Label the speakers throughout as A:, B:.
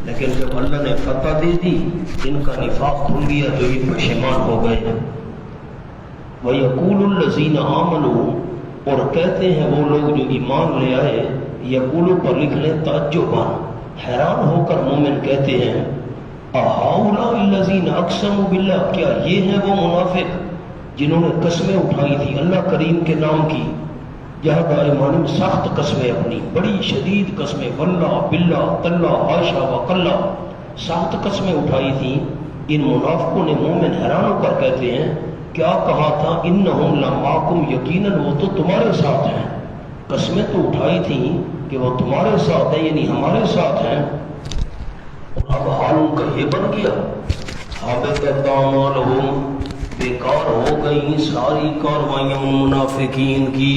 A: لیکن جب اللہ نے فتح دے دی ان کا نفاق کھل گیا تو یہ پشیمان ہو گئے۔ وَيَقُولُ الَّذِينَ آمَنُوا، اور کہتے ہیں وہ لوگ جو ایمان لے آئے، یقولو پر لکھ لیں تعجباً، حیران ہو کر مومن کہتے ہیں، اَهَؤُلَاءِ الَّذِينَ أَقْسَمُوا بِاللَّهِ، کیا یہ ہیں وہ منافق جنہوں نے قسمیں اٹھائی تھی اللہ کریم کے نام کی، جہاں ایمانم سخت قسمیں، اپنی بڑی شدید قسمیں، واللہ باللہ تاللہ حاشا وقلہ، سخت قسمیں اٹھائی تھیں۔ ان منافقوں نے مومن حیران ہو کر کہتے ہیں کیا کہا تھا، انہم لمعکم، یقیناً وہ تو تمہارے ساتھ ہیں، قسمیں تو اٹھائی تھیں کہ وہ تمہارے ساتھ ہیں، یعنی ہمارے ساتھ ہیں، اور اب حال ان کا یہ بن گیا، حبطت اعمالہم، بیکار ہو گئی ساری کاروائیاں ان منافقین کی۔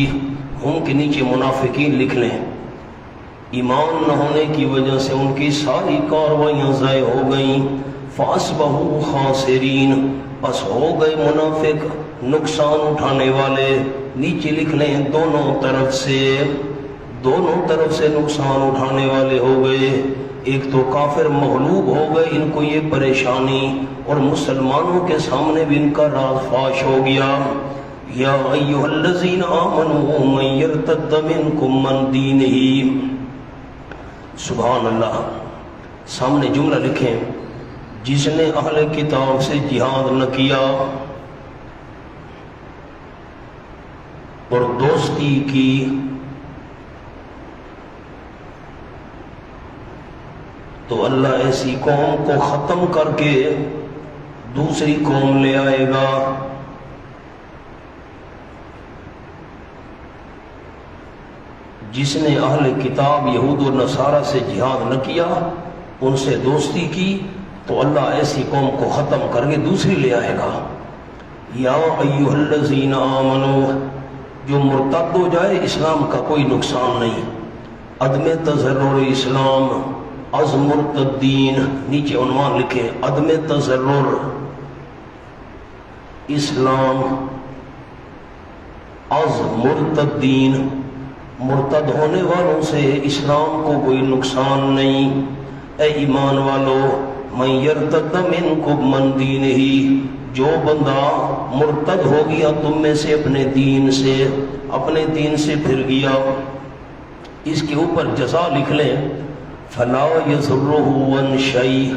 A: ہم کے نیچے منافقین لکھ لیں، ایمان نہ ہونے کی وجہ سے ان کی ساری کاروائیاں ضائع ہو گئیں۔ فَأَصْبَحُوا خَاسِرِينَ، بس ہو گئے منافق نقصان اٹھانے والے۔ نیچے لکھ لیں دونوں طرف سے نقصان اٹھانے والے ہو گئے۔ ایک تو کافر مغلوب ہو گئے، ان کو یہ پریشانی، اور مسلمانوں کے سامنے بھی ان کا راز فاش ہو گیا۔ یا ایھا الذین آمنوا من یرتد منکم عن دینہ، سبحان اللہ، سامنے جملہ لکھیں، جس نے اہل کتاب سے جہاد نہ کیا اور دوستی کی، تو اللہ ایسی قوم کو ختم کر کے دوسری قوم لے آئے گا۔ جس نے اہل کتاب یہود و نصارہ سے جہاد نہ کیا، ان سے دوستی کی، تو اللہ ایسی قوم کو ختم کر کے دوسری لے آئے گا۔ یا ایھا الذین آمنوا، جو مرتد ہو جائے اسلام کا کوئی نقصان نہیں، عدم تضرر اسلام از مرتدین، نیچے عنوان لکھیں، عدم تضرر اسلام از مرتدین، مرتد ہونے والوں سے اسلام کو کوئی نقصان نہیں۔ اے ایمان والو، من یرتد منکم عن دینہ، جو بندہ مرتد ہو گیا تم میں سے اپنے دین سے پھر گیا، اس کے اوپر جزا لکھ لیں، فلا یضرہ عن شیء،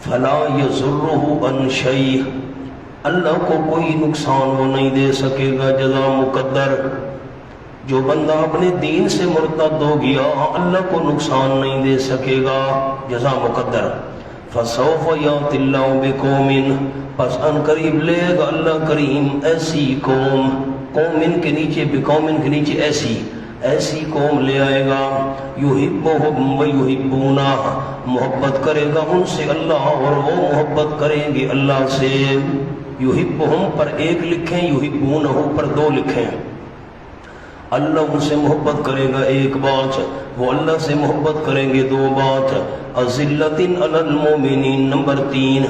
A: فلا یضرہ عن شیء، اللہ کو کوئی نقصان وہ نہیں دے سکے گا، جزا مقدر۔ جو بندہ اپنے دین سے مرتد ہو گیا اللہ کو نقصان نہیں دے سکے گا، جزا مقدر۔ فسوف یأتی اللہ بقوم، پس ان قریب لے گا اللہ کریم ایسی قوم، قوم کے نیچے بقوم کے نیچے ایسی قوم لے آئے گا، یحبہم ویحبونہ، محبت کرے گا ان سے اللہ اور وہ محبت کریں گے اللہ سے۔ یحبہم پر ایک لکھیں، یحبونہ پر دو لکھیں۔ اللہ ان سے محبت کرے گا ایک بات، وہ اللہ سے محبت کریں گے دو بات۔ اذلۃ علی المؤمنین، نمبر 3،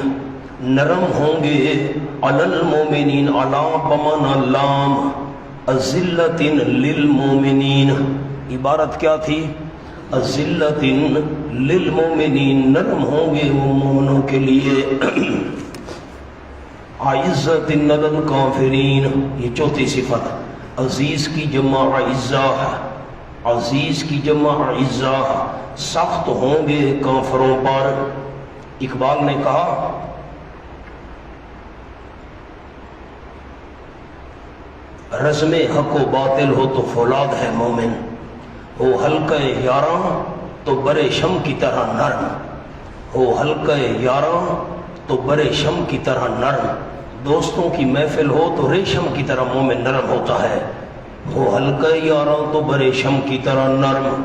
A: نرم ہوں گے علی المؤمنین، علی بمعنی لام، اذلۃ للمؤمنین، عبارت کیا تھی؟ اذلۃ للمؤمنین، نرم ہوں گے وہ مومنوں کے لیے۔ عزت علی الکافرین، یہ چوتھی صفت، عزیز کی جمع عزہ ہے، عزیز کی جمع عزہ، سخت ہوں گے کافروں پر۔ اقبال نے کہا رزم حق و باطل ہو تو فولاد ہے مومن، ہو حلقہ یاراں تو برے شم کی طرح نرم، ہو حلقہ یاراں تو برے شم کی طرح نرم، دوستوں کی محفل ہو تو ریشم کی طرح مومن نرم ہوتا ہے، ہو حلقہ یاراں تو برے شم کی طرح نرم،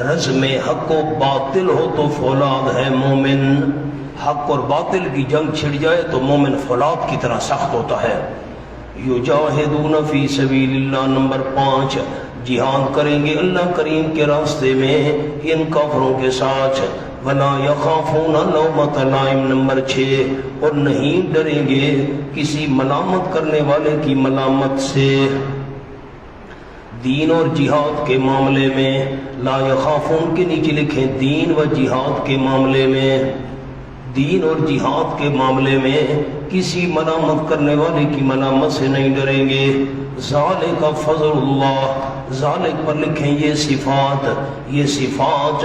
A: رزم حق و باطل ہو تو فولاد ہے مومن، حق اور باطل کی جنگ چھڑ جائے تو مومن فولاد کی طرح سخت ہوتا ہے۔ یجاہدون فی سبیل اللہ، نمبر 5، جہاد کریں گے اللہ کریم کے راستے میں ان کافروں کے ساتھ۔ ولا یخافون لومۃ لائم، نمبر 6، اور نہیں ڈریں گے کسی ملامت کرنے والے کی ملامت سے۔ دین اور جہاد کے معاملے میں، لا یخافون کے نیچے لکھیں دین و جہاد کے معاملے میں، دین اور جہاد کے معاملے میں کسی ملامت کرنے والے کی ملامت سے نہیں ڈریں گے۔ ذالک فضل اللہ، ذالک پر لکھیں یہ صفات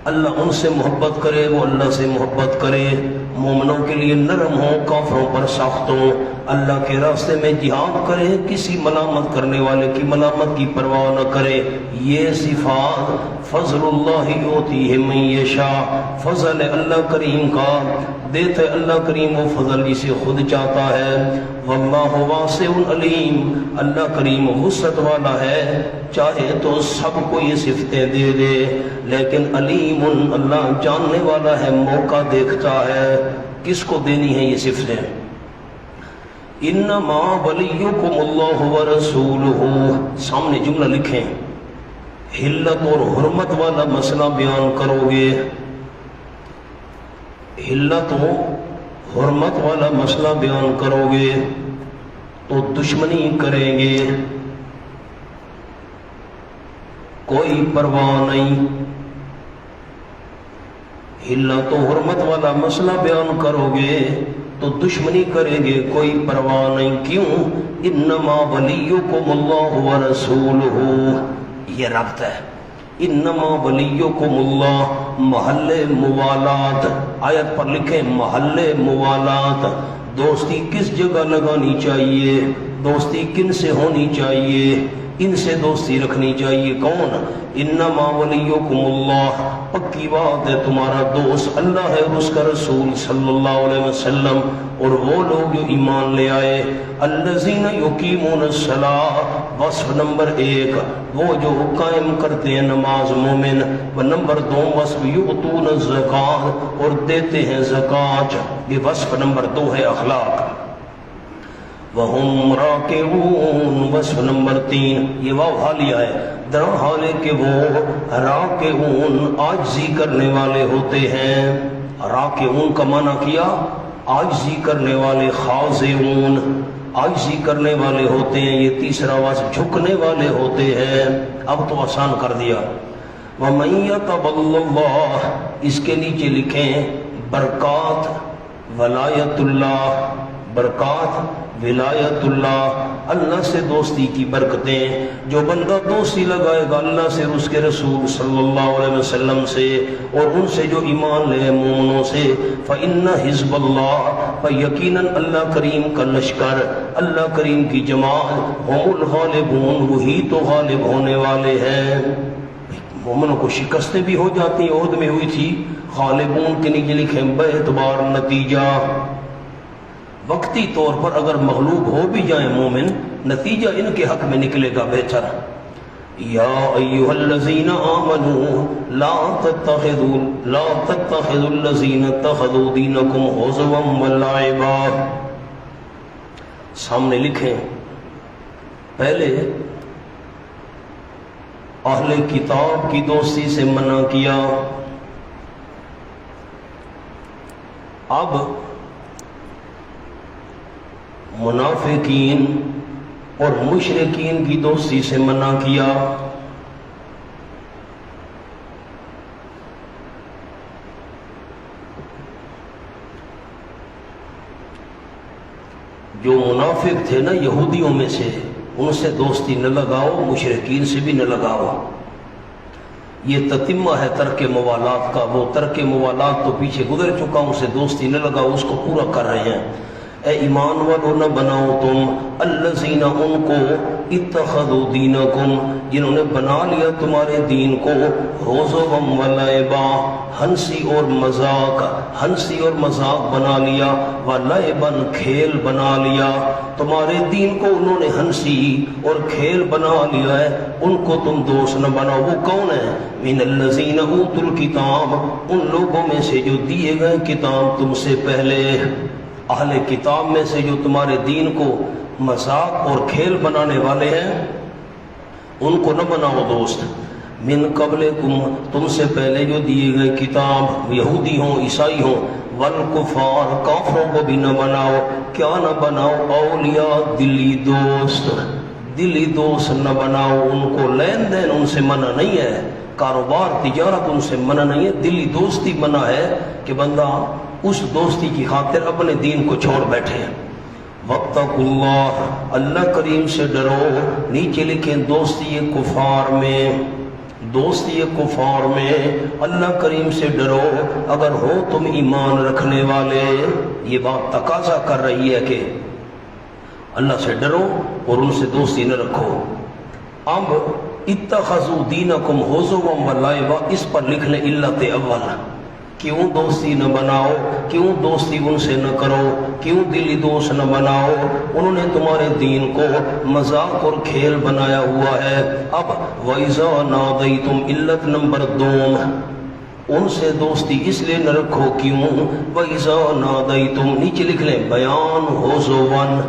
A: اللہ ان سے محبت کرے، وہ اللہ سے محبت کرے، مومنوں کے لیے نرم ہو، کافروں پر سخت ہو، اللہ کے راستے میں جہاد کرے، کسی ملامت کرنے والے کی ملامت کی پرواہ نہ کرے۔ یہ صفات فضل اللہ یؤتیہ من یشاء، فضل اللہ کریم کا دیتا ہے اللہ کریم وہ فضل جسے خود چاہتا ہے۔ واللہ واسع علیم، اللہ کریم وسعت والا ہے، چاہے تو سب کو یہ صفتیں دے دے، لیکن علیم اللہ جاننے والا ہے، موقع دیکھتا ہے کس کو دینی ہے یہ صفتیں۔ انما ولیکم اللہ ورسولہ، سامنے جملہ لکھیں، حلت اور حرمت والا مسئلہ بیان کرو گے، حلت و حرمت والا مسئلہ بیان کرو گے تو دشمنی کریں گے، کوئی پرواہ نہیں۔ حلت و حرمت والا مسئلہ بیان کرو گے تو دشمنی کریں گے، کوئی پرواہ نہیں۔ کیوں؟ انما ولیکم اللہ ورسولہ، یہ ربط ہے۔ انما ولیکم اللہ، محل موالات، آیت پر لکھیں محل موالات، دوستی کس جگہ لگانی چاہیے، دوستی کن سے ہونی چاہیے، ان سے دوستی رکھنی چاہیے۔ کون؟ انما ولیکم اللہ، پکی بات ہے تمہارا دوست اللہ ہے اور اس کا رسول صلی اللہ علیہ وسلم، اور وہ لوگ جو ایمان لے آئے۔ الذین یقیمون الصلاۃ، وصف نمبر 1 وہ جو قائم کرتے ہیں نماز مومن، و نمبر 2 وصف یؤتون الزکوٰۃ اور دیتے ہیں زکوٰۃ، یہ وصف نمبر 2 ہے اخلاق۔ وَهُمْ رَاكِعُونَ، وصف نمبر 3 یہ واو حالیہ ہے، در حال کہ وہ راکعون عاجزی کرنے والے ہوتے ہیں۔ راکعون کا معنی کیا عاجزی کرنے والے، خاضعون عاجزی کرنے والے ہوتے ہیں، یہ تیسرا وصف جھکنے والے ہوتے ہیں۔ اب تو آسان کر دیا۔ وَمَن يَتَوَلَّ اللَّهَ، اس کے نیچے لکھیں برکات ولایت اللہ، برکات ولایت اللہ، اللہ سے دوستی کی برکتیں۔ جو بندہ دوستی لگائے گا اللہ سے، اس کے رسول صلی اللہ علیہ وسلم سے، اور ان سے جو ایمان لے مومنوں سے، فَإِنَّ حِزْبَ اللَّهِ، فَيَقِينًا اللہ کریم کا لشکر، اللہ کریم کی جماعت، ہم الغالبون وہی تو غالب ہونے والے ہیں۔ مومنوں کو شکستیں بھی ہو جاتی ہیں، عہد میں ہوئی تھی، غالبون کے نیچے لکھیں بے اعتبار نتیجہ، وقتی طور پر اگر مغلوب ہو بھی جائیں مومن، نتیجہ ان کے حق میں نکلے گا بہتر۔ یا ایھا الذین آمنوا لا تتخذوا الذین اتخذوا دینکم ہزوا ولعبا، سامنے لکھیں پہلے اہل کتاب کی دوستی سے منع کیا، اب منافقین اور مشرکین کی دوستی سے منع کیا۔ جو منافق تھے نا یہودیوں میں سے، ان سے دوستی نہ لگاؤ، مشرکین سے بھی نہ لگاؤ۔ یہ تتمہ ہے ترک موالات کا، وہ ترک موالات تو پیچھے گزر چکا، ان سے دوستی نہ لگاؤ، اس کو پورا کر رہے ہیں۔ اے ایمان والو نہ بناؤ تم الذین ان کو اتخذوا دینکم جنہوں نے بنا لیا تمہارے دین کو ہزوا ولعبا، ہنسی اور مذاق، ہنسی اور مذاق بنا لیا، ولعبا کھیل بنا لیا، تمہارے دین کو انہوں نے ہنسی اور کھیل بنا لیا ہے، ان کو تم دوست نہ بناؤ۔ وہ کون ہے؟ من الذین اوتوا الکتاب، ان لوگوں میں سے جو دیے گئے کتاب تم سے پہلے، اہل کتاب میں سے جو تمہارے دین کو مذاق اور کھیل بنانے والے ہیں، ان کو نہ بناؤ دوست۔ من قبلکم، تم سے پہلے جو دیے گئے کتاب، یہودی ہوں عیسائی ہوں، والکفار، کافروں کو بھی نہ بناؤ۔ کیا نہ بناؤ؟ اولیاء، دلی دوست، دلی دوست نہ بناؤ، ان کو لین دین ان سے منع نہیں ہے، کاروبار تجارت ان سے منع نہیں ہے، دلی دوستی منع ہے کہ بندہ اس دوستی کی خاطر اپنے دین کو چھوڑ بیٹھے۔ واتقوا اللہ، اللہ کریم سے ڈرو۔ نیچے لکھیں دوستی کفار میں، دوستی کفار میں اللہ کریم سے ڈرو اگر ہو تم ایمان رکھنے والے۔ یہ بات تقاضا کر رہی ہے کہ اللہ سے ڈرو اور ان سے دوستی نہ رکھو۔ اب اتخذوا دینکم ہزوا ولعبا، اس پر لکھ لیں علت اول، کیوں دوستی نہ بناؤ، کیوں دوستی ان سے نہ کرو، کیوں دلی دوست نہ بناؤ، انہوں نے تمہارے دین کو مذاق اور کھیل بنایا ہوا ہے۔ اب وَإِذَا نَادَيْتُمْ، علت نمبر 2، ان سے دوستی اس لیے نہ رکھو کیوں، وَإِذَا نَادَيْتُمْ، نیچے لکھ لیں بیان حُزُوًا۔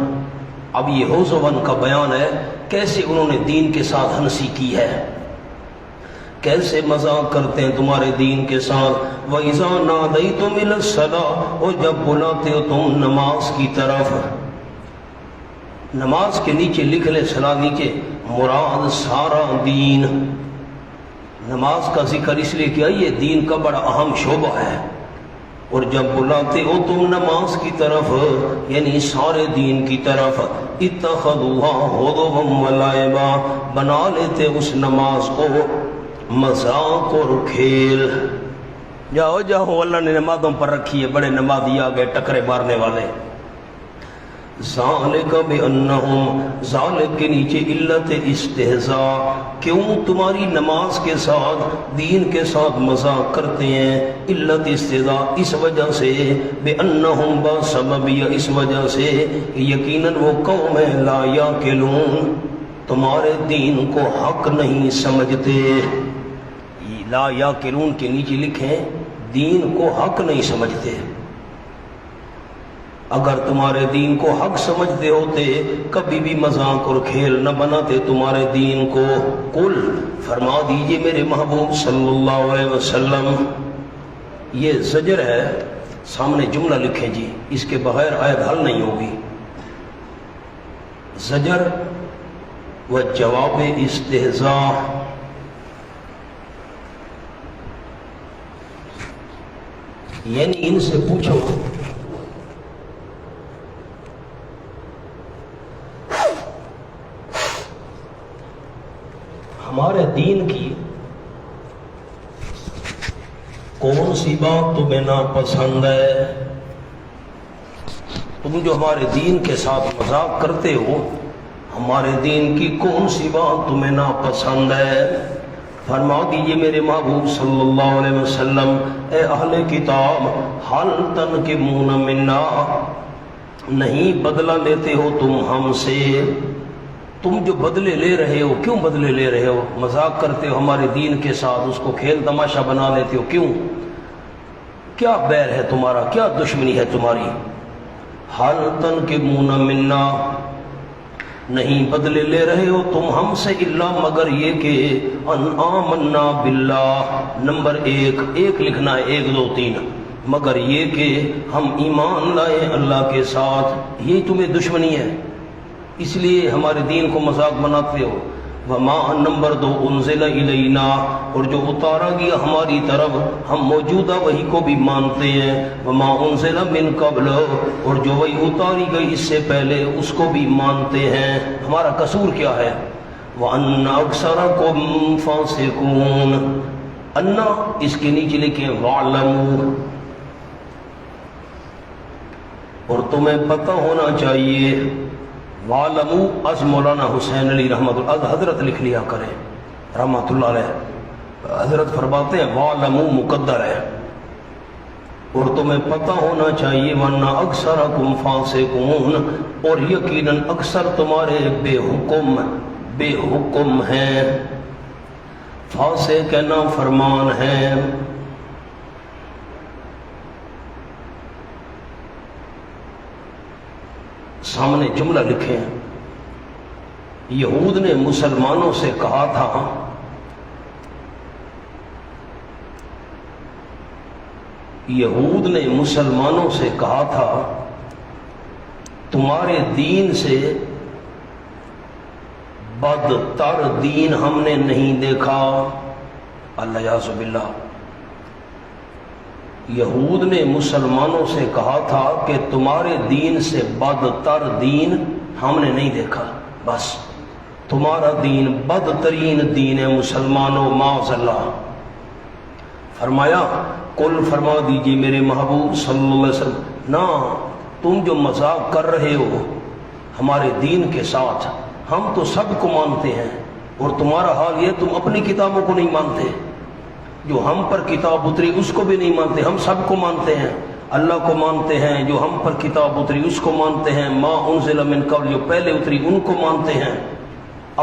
A: اب یہ حُزُوًا کا بیان ہے کیسے انہوں نے دین کے ساتھ ہنسی کی ہے، کیسے مذاق کرتے ہیں تمہارے دین کے ساتھ۔ وَإِذَا نَادَيْتُمْ إِلَى الصَّلَاةِ، اور جب بلاتے ہو تم نماز کی طرف، نماز کے نیچے لکھ لیں صلاۃ، نیچے مراد سارا دین۔ نماز کا ذکر اس لیے کیا، یہ دین کا بڑا اہم شعبہ ہے، اور جب بلاتے ہو تم نماز کی طرف یعنی سارے دین کی طرف، اتخذوها هزوا ولعبا، بنا لیتے اس نماز کو مذاق اور کھیل۔ جاؤ جاؤ، اللہ نے نمازوں پر رکھی ہے، بڑے نمازی آ گئے ٹکرے مارنے والے۔ ذالک بانہم، ذالک کے نیچے علت استہزاء، کیوں تمہاری نماز کے ساتھ دین کے ساتھ مذاق کرتے ہیں، علت استہزاء اس وجہ سے، بانہم بسبب، اس وجہ سے یقیناً وہ قوم ہے لا یعقلون، تمہارے دین کو حق نہیں سمجھتے۔ لا یعقلون کے نیچے لکھیں دین کو حق نہیں سمجھتے۔ اگر تمہارے دین کو حق سمجھتے ہوتے کبھی بھی مذاق اور کھیل نہ بناتے تمہارے دین کو۔ قل، فرما دیجئے میرے محبوب صلی اللہ علیہ وسلم، یہ زجر ہے، سامنے جملہ لکھیں جی، اس کے بغیر آیت حل نہیں ہوگی۔ زجر و جواب استہزاء، یعنی ان سے پوچھو ہمارے دین کی کون سی بات تمہیں ناپسند ہے، تم جو ہمارے دین کے ساتھ مذاق کرتے ہو، ہمارے دین کی کون سی بات تمہیں ناپسند ہے۔ فرما دیجئے میرے محبوب صلی اللہ علیہ وسلم، اے اہل کتاب، حل تنقمون منا، نہیں بدلہ لیتے ہو تم ہم سے، تم جو بدلے لے رہے ہو کیوں بدلے لے رہے ہو، مذاق کرتے ہو ہمارے دین کے ساتھ، اس کو کھیل تماشا بنا لیتے ہو، کیوں، کیا بیر ہے تمہارا، کیا دشمنی ہے تمہاری۔ حل تنقمون منا، نہیں بدلے لے رہے ہو تم ہم سے، الا مگر یہ کہ ان آمنا باللہ، نمبر 1 لکھنا ہے، 1 2 3، مگر یہ کہ ہم ایمان لائے اللہ کے ساتھ، یہ تمہیں دشمنی ہے، اس لیے ہمارے دین کو مذاق بناتے ہو۔ وما، نمبر 2 انزل الینا، اور جو اتارا گیا ہماری طرف ہم موجودہ وہی کو بھی مانتے ہیں، وما انزل من قبل، اور جو وہی اتاری گئی اس سے پہلے اس کو بھی مانتے ہیں، ہمارا قصور کیا ہے۔ وَأَنَّ أَكْثَرَكُمْ فَاسِقُونَ، انا اس کے نیچے لکھیں وَعْلَمُوا، اور تمہیں پتہ ہونا چاہیے، وَعْلَمُوا از مولانا حسین علی رحمۃ اللہ، از حضرت لکھ لیا کریں رحمۃ اللہ علیہ، حضرت فرماتے ہیں وَعْلَمُوا مقدر ہے، اور تمہیں پتہ ہونا چاہیے، وَأَنَّ أَكْثَرَكُمْ فَاسِقُونَ، اور یقیناً اکثر تمہارے بے حکم ہیں، فاسق نافرمان ہیں۔ سامنے جملہ لکھیں، یہود نے مسلمانوں سے کہا تھا تمہارے دین سے بدتر دین ہم نے نہیں دیکھا۔ اللہ یعوذ باللہ، یہود نے مسلمانوں سے کہا تھا کہ تمہارے دین سے بدتر دین ہم نے نہیں دیکھا، بس تمہارا دین بدترین دین ہے مسلمانوں، معاذ اللہ۔ فرمایا قل، فرما دیجیے میرے محبوب صلی اللہ علیہ وسلم، نہ تم جو مذاق کر رہے ہو ہمارے دین کے ساتھ، ہم تو سب کو مانتے ہیں، اور تمہارا حال یہ تم اپنی کتابوں کو نہیں مانتے، جو ہم پر کتاب اتری اس کو بھی نہیں مانتے، ہم سب کو مانتے ہیں، اللہ کو مانتے ہیں، جو ہم پر کتاب اتری اس کو مانتے ہیں، ما انزل من قبل جو پہلے اتری ان کو مانتے ہیں۔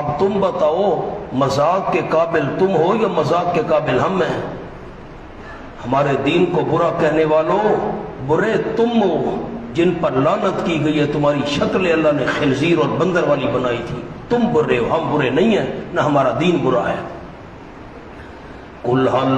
A: اب تم بتاؤ مذاق کے قابل تم ہو یا مذاق کے قابل ہم ہیں؟ ہمارے دین کو برا کہنے والوں برے تم ہو، جن پر لعنت کی گئی ہے، تمہاری شکل اللہ نے خنزیر اور بندر والی بنائی تھی، تم برے ہو، ہم برے نہیں ہیں، نہ ہمارا دین برا ہے۔ قل هل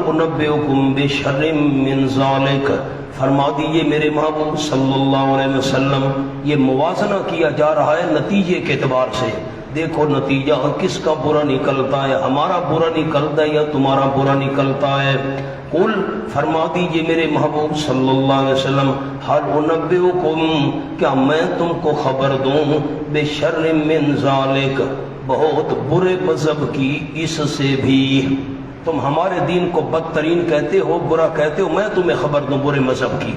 A: انبئکم بشر من ذلک، فرما دیجیے میرے محبوب صلی اللہ علیہ وسلم، یہ موازنہ کیا جا رہا ہے نتیجے کے اعتبار سے، دیکھو نتیجہ کس کا برا نکلتا ہے، ہمارا برا نکلتا ہے یا تمہارا برا نکلتا ہے۔ قل، فرما دیجیے میرے محبوب صلی اللہ علیہ وسلم، هل انبئکم، کیا میں تم کو خبر دوں، بشر من ذلک، بہت برے مذہب کی اس سے بھی، تم ہمارے دین کو بدترین کہتے ہو، برا کہتے ہو، میں تمہیں خبر دوں برے مذہب کی،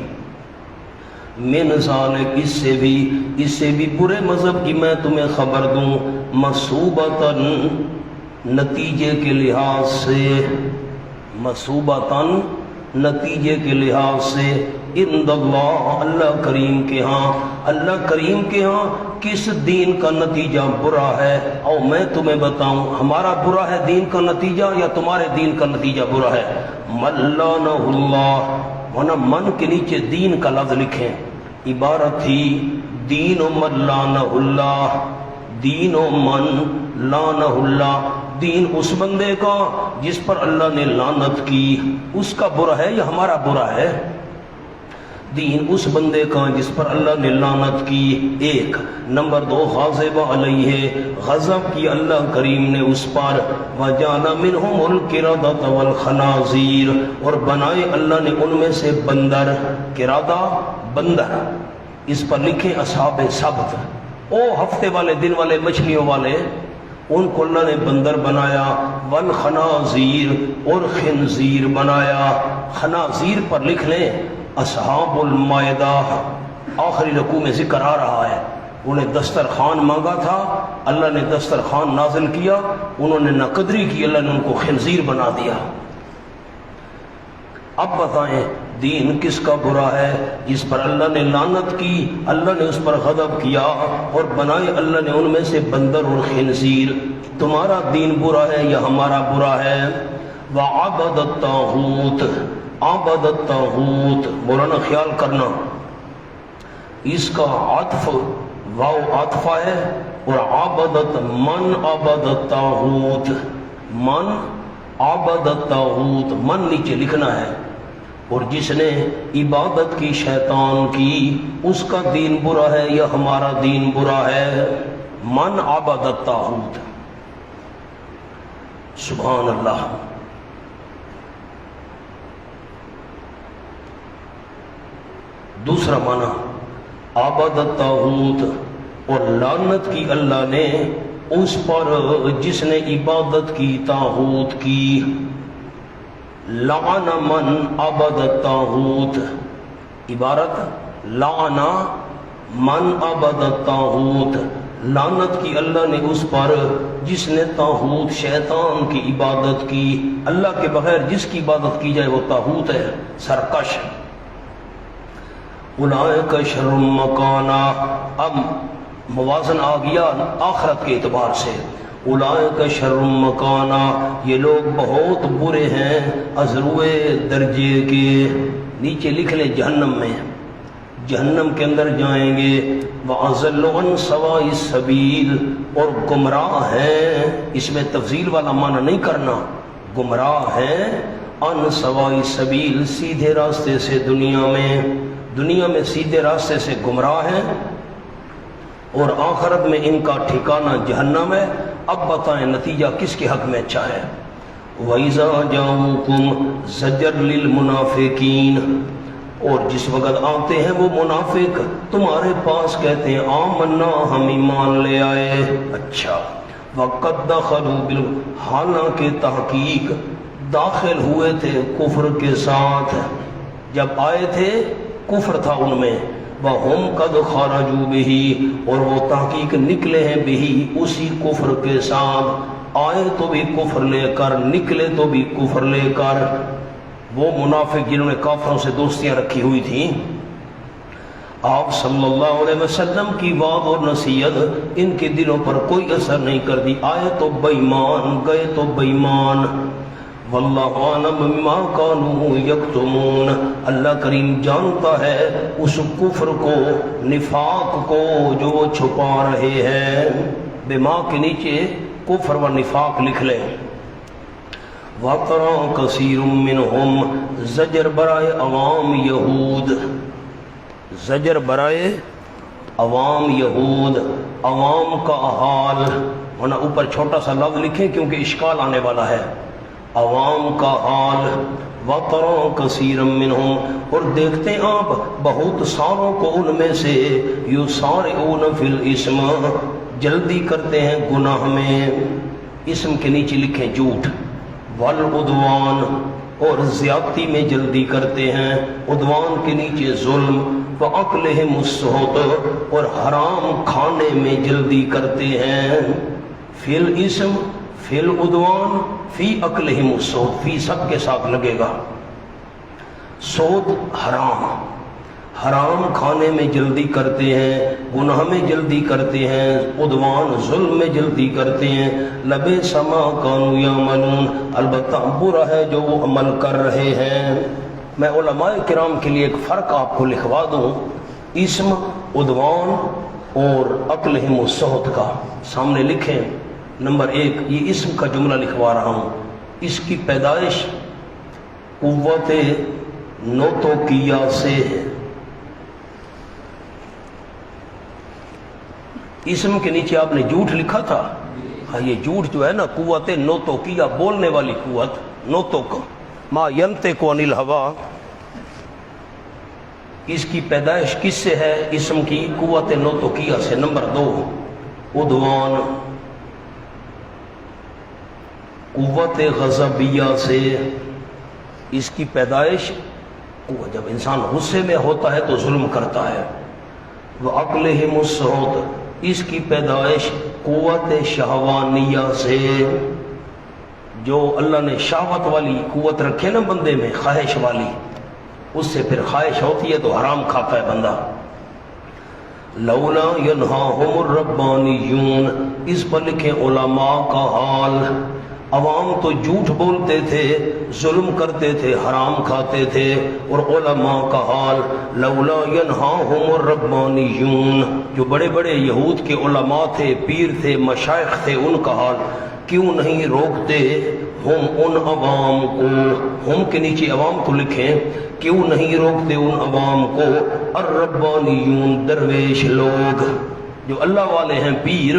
A: من ذالک، اس سے بھی برے مذہب کی میں تمہیں خبر دوں، مصوبتاً، نتیجے کے لحاظ سے، مصوبتاً، نتیجے کے لحاظ سے، عند اللہ، اللہ کریم کے ہاں، اللہ کریم کے ہاں کس دین کا نتیجہ برا ہے، اور میں تمہیں بتاؤں ہمارا برا ہے دین کا نتیجہ یا تمہارے دین کا نتیجہ برا ہے۔ من لعنہ اللہ، ورنہ من کے نیچے دین کا لفظ لکھیں، عبارت تھی دین و من لعنہ اللہ، دین و من لعنہ اللہ، دین اس بندے کا جس پر اللہ نے لعنت کی، اس کا برا ہے یا ہمارا برا ہے؟ دین اس بندے کا جس پر اللہ نے لعنت کی، ایک۔ نمبر دو، غاضب علیہ، غضب کی اللہ کریم نے اس پر، وجعل منہم القردۃ والخنازیر، اور بنائے اللہ نے ان میں سے بندر، قردہ بندر، اس پر لکھے اصحاب سبت، او ہفتے والے دن والے مچھلیوں والے، ان کو اللہ نے بندر بنایا، والخنازیر، اور خنزیر بنایا۔ خنازیر پر لکھ لیں اصحاب المائدہ، آخری رکوع میں ذکر آ رہا ہے، انہیں دسترخوان مانگا تھا، اللہ نے دسترخوان نازل کیا، انہوں نے نہ قدری کی، اللہ نے ان کو خنزیر بنا دیا۔ اب بتائیں دین کس کا برا ہے؟ جس پر اللہ نے لعنت کی، اللہ نے اس پر غضب کیا، اور بنائے اللہ نے ان میں سے بندر اور خنزیر۔ تمہارا دین برا ہے یا ہمارا برا ہے؟ وعبد الطاغوت، عبد الطاغوت، مولانا خیال کرنا اس کا عطف واو عطفہ ہے، اور عبدت، من عبد الطاغوت، من عبد الطاغوت، من نیچے لکھنا ہے، اور جس نے عبادت کی شیطان کی اس کا دین برا ہے یا ہمارا دین برا ہے؟ من عبد الطاغوت، سبحان اللہ۔ دوسرا معنی عبد الطاغوت، اور لعنت کی اللہ نے اس پر جس نے عبادت کی طاغوت کی، لعن من عبد الطاغوت، عبارت لعن من عبد الطاغوت، لعنت کی اللہ نے اس پر جس نے طاغوت شیطان کی عبادت کی، اللہ کے بغیر جس کی عبادت کی جائے وہ طاغوت ہے، سرکش۔ اولئک شر مکانا، اب موازن آ گیا آخرت کے اعتبار سے، اولئک شر مکانا، یہ لوگ بہت برے ہیں ازروئے درجے کے، نیچے لکھ لیں جہنم میں، جہنم کے اندر جائیں گے، وَأَضَلُّ عَنْ سَوَاءِ السَّبِيلِ، اور گمراہ ہیں، اس میں تفضیل والا معنی نہیں کرنا، گمراہ ہیں، عن سواء السبیل، سیدھے راستے سے، دنیا میں سیدھے راستے سے گمراہ ہیں، اور آخرت میں ان کا ٹھکانہ جہنم ہے۔ اب بتائیں نتیجہ کس کے حق میں اچھا ہے؟ وَإِذَا جَاءُوكُمْ زَجَرَ لِلْمُنَافِقِينَ، اور جس وقت آتے ہیں وہ منافق تمہارے پاس کہتے ہیں آمنا، ہم ایمان لے آئے۔ اچھا، وَقَدْ دَخَلُوا حالانکہ تحقیق داخل ہوئے تھے کفر کے ساتھ، جب آئے تھے کفر تھا ان میں، وَهُمْ قَدْ خَرَجُوا بِهِ، اور وہ تحقیق نکلے ہیں بِهِ اسی کفر کے ساتھ، آئے تو بھی کفر لے کر، نکلے تو بھی کفر لے کر۔ وہ منافق جنہوں نے کافروں سے دوستیاں رکھی ہوئی تھیں، آپ صلی اللہ علیہ وسلم کی وعظ اور نصیحت ان کے دلوں پر کوئی اثر نہیں کرتی، آئے تو بے ایمان، گئے تو بے ایمان۔ واللہ اعلم بما كانوا یکتمون، اللہ کریم جانتا ہے اس کفر کو، نفاق کو جو وہ چھپا رہے ہیں۔ بما کے نیچے کفر و نفاق لکھ لیں۔ وَتَرَى كَثِيرٌ مِّنْهُمْ، زجر برائے عوام یہود، زجر برائے عوام یہود، عوام کا حال ہونا، اوپر چھوٹا سا لفظ لکھیں کیونکہ اشکال آنے والا ہے، عوام کا حال۔ وَتَرَى كَثِيرًا مِّنْهُمْ، اور دیکھتے ہیں آپ بہت ساروں کو ان میں سے، يُسَارِعُونَ فِي الْإِثْمِ، جلدی کرتے ہیں گناہ میں، اسم کے نیچے لکھیں جھوٹ، وَالْعُدْوَانِ، اور زیادتی میں جلدی کرتے ہیں، عدوان کے نیچے ظلم، وَأَكْلِهِمُ السُّحْتَ، اور حرام کھانے میں جلدی کرتے ہیں۔ فی الاسم، فی العدوان، فی اکلہم السحت، فی سب کے ساتھ لگے گا۔ سود حرام، حرام کھانے میں جلدی کرتے ہیں، گناہ میں جلدی کرتے ہیں، عدوان ظلم میں جلدی کرتے ہیں۔ لبئس ما کانوا یعملون، البتہ برا ہے جو وہ عمل کر رہے ہیں۔ میں علماء کرام کے لیے ایک فرق آپ کو لکھوا دوں، اسم، عدوان اور اکلہم السحت کا سامنے لکھیں۔ نمبر 1، یہ اسم کا جملہ لکھوا رہا ہوں، اس کی پیدائش قوت نوتوکیہ سے ہے۔ اسم کے نیچے آپ نے جھوٹ لکھا تھا، ہاں یہ جھوٹ جو ہے نا قوت نوتوکیہ، بولنے والی قوت، نوتوک ما ینطق عن الہوا، اس کی پیدائش کس سے ہے؟ اسم کی قوت نوتوکیہ سے۔ نمبر 2، عدوان قوت غضبیہ سے، اس کی پیدائش جب انسان غصے میں ہوتا ہے تو ظلم کرتا ہے۔ وَأَكْلِهِمُ السُّحْتَ، اس کی پیدائش قوت شہوانیہ سے، جو اللہ نے شہوت والی قوت رکھے نا بندے میں، خواہش والی، اس سے پھر خواہش ہوتی ہے تو حرام کھاتا ہے بندہ۔ لولا ینہاہم الربانیون، اس پر لکھیں علماء کا حال۔ عوام تو جھوٹ بولتے تھے، ظلم کرتے تھے، حرام کھاتے تھے، اور علماء کا حال لولا ینہاہم الربانیون، جو بڑے بڑے یہود کے علماء تھے، پیر تھے، مشائخ تھے، ان کا حال کیوں نہیں روکتے ہم ان عوام کو، ہم کے نیچے عوام تو لکھیں، کیوں نہیں روکتے ان عوام کو، الربانیون درویش لوگ جو اللہ والے ہیں، پیر،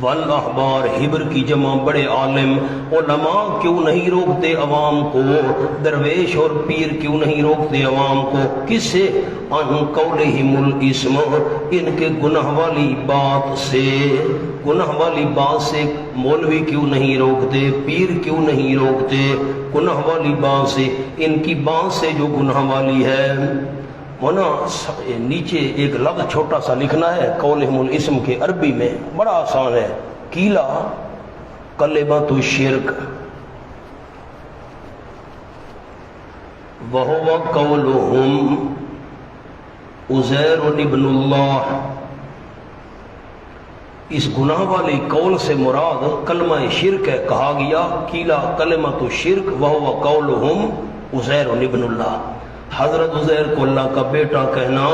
A: والاحبار حبر کی جمع بڑے عالم، علماء کیوں نہیں روکتے عوام کو، درویش اور پیر کیوں نہیں روکتے عوام کو، کس سے؟ ان قولہم الاسم، ان کے گناہ والی بات سے، گناہ والی بات سے مولوی کیوں نہیں روکتے، پیر کیوں نہیں روکتے، گناہ والی بات سے، ان کی بات سے جو گناہ والی ہے۔ ونا نیچے ایک لفظ چھوٹا سا لکھنا ہے قولہم الاسم کے عربی میں، بڑا آسان ہے، کیلا کلمۃ الشرک، وہو قولہم عزیر ابن اللہ، اس گناہ والی قول سے مراد کلمہ شرک ہے، کہا گیا کیلا کلمۃ الشرک وہو قولہم عزیر ابن اللہ، حضرت عزیر کو اللہ کا بیٹا کہنا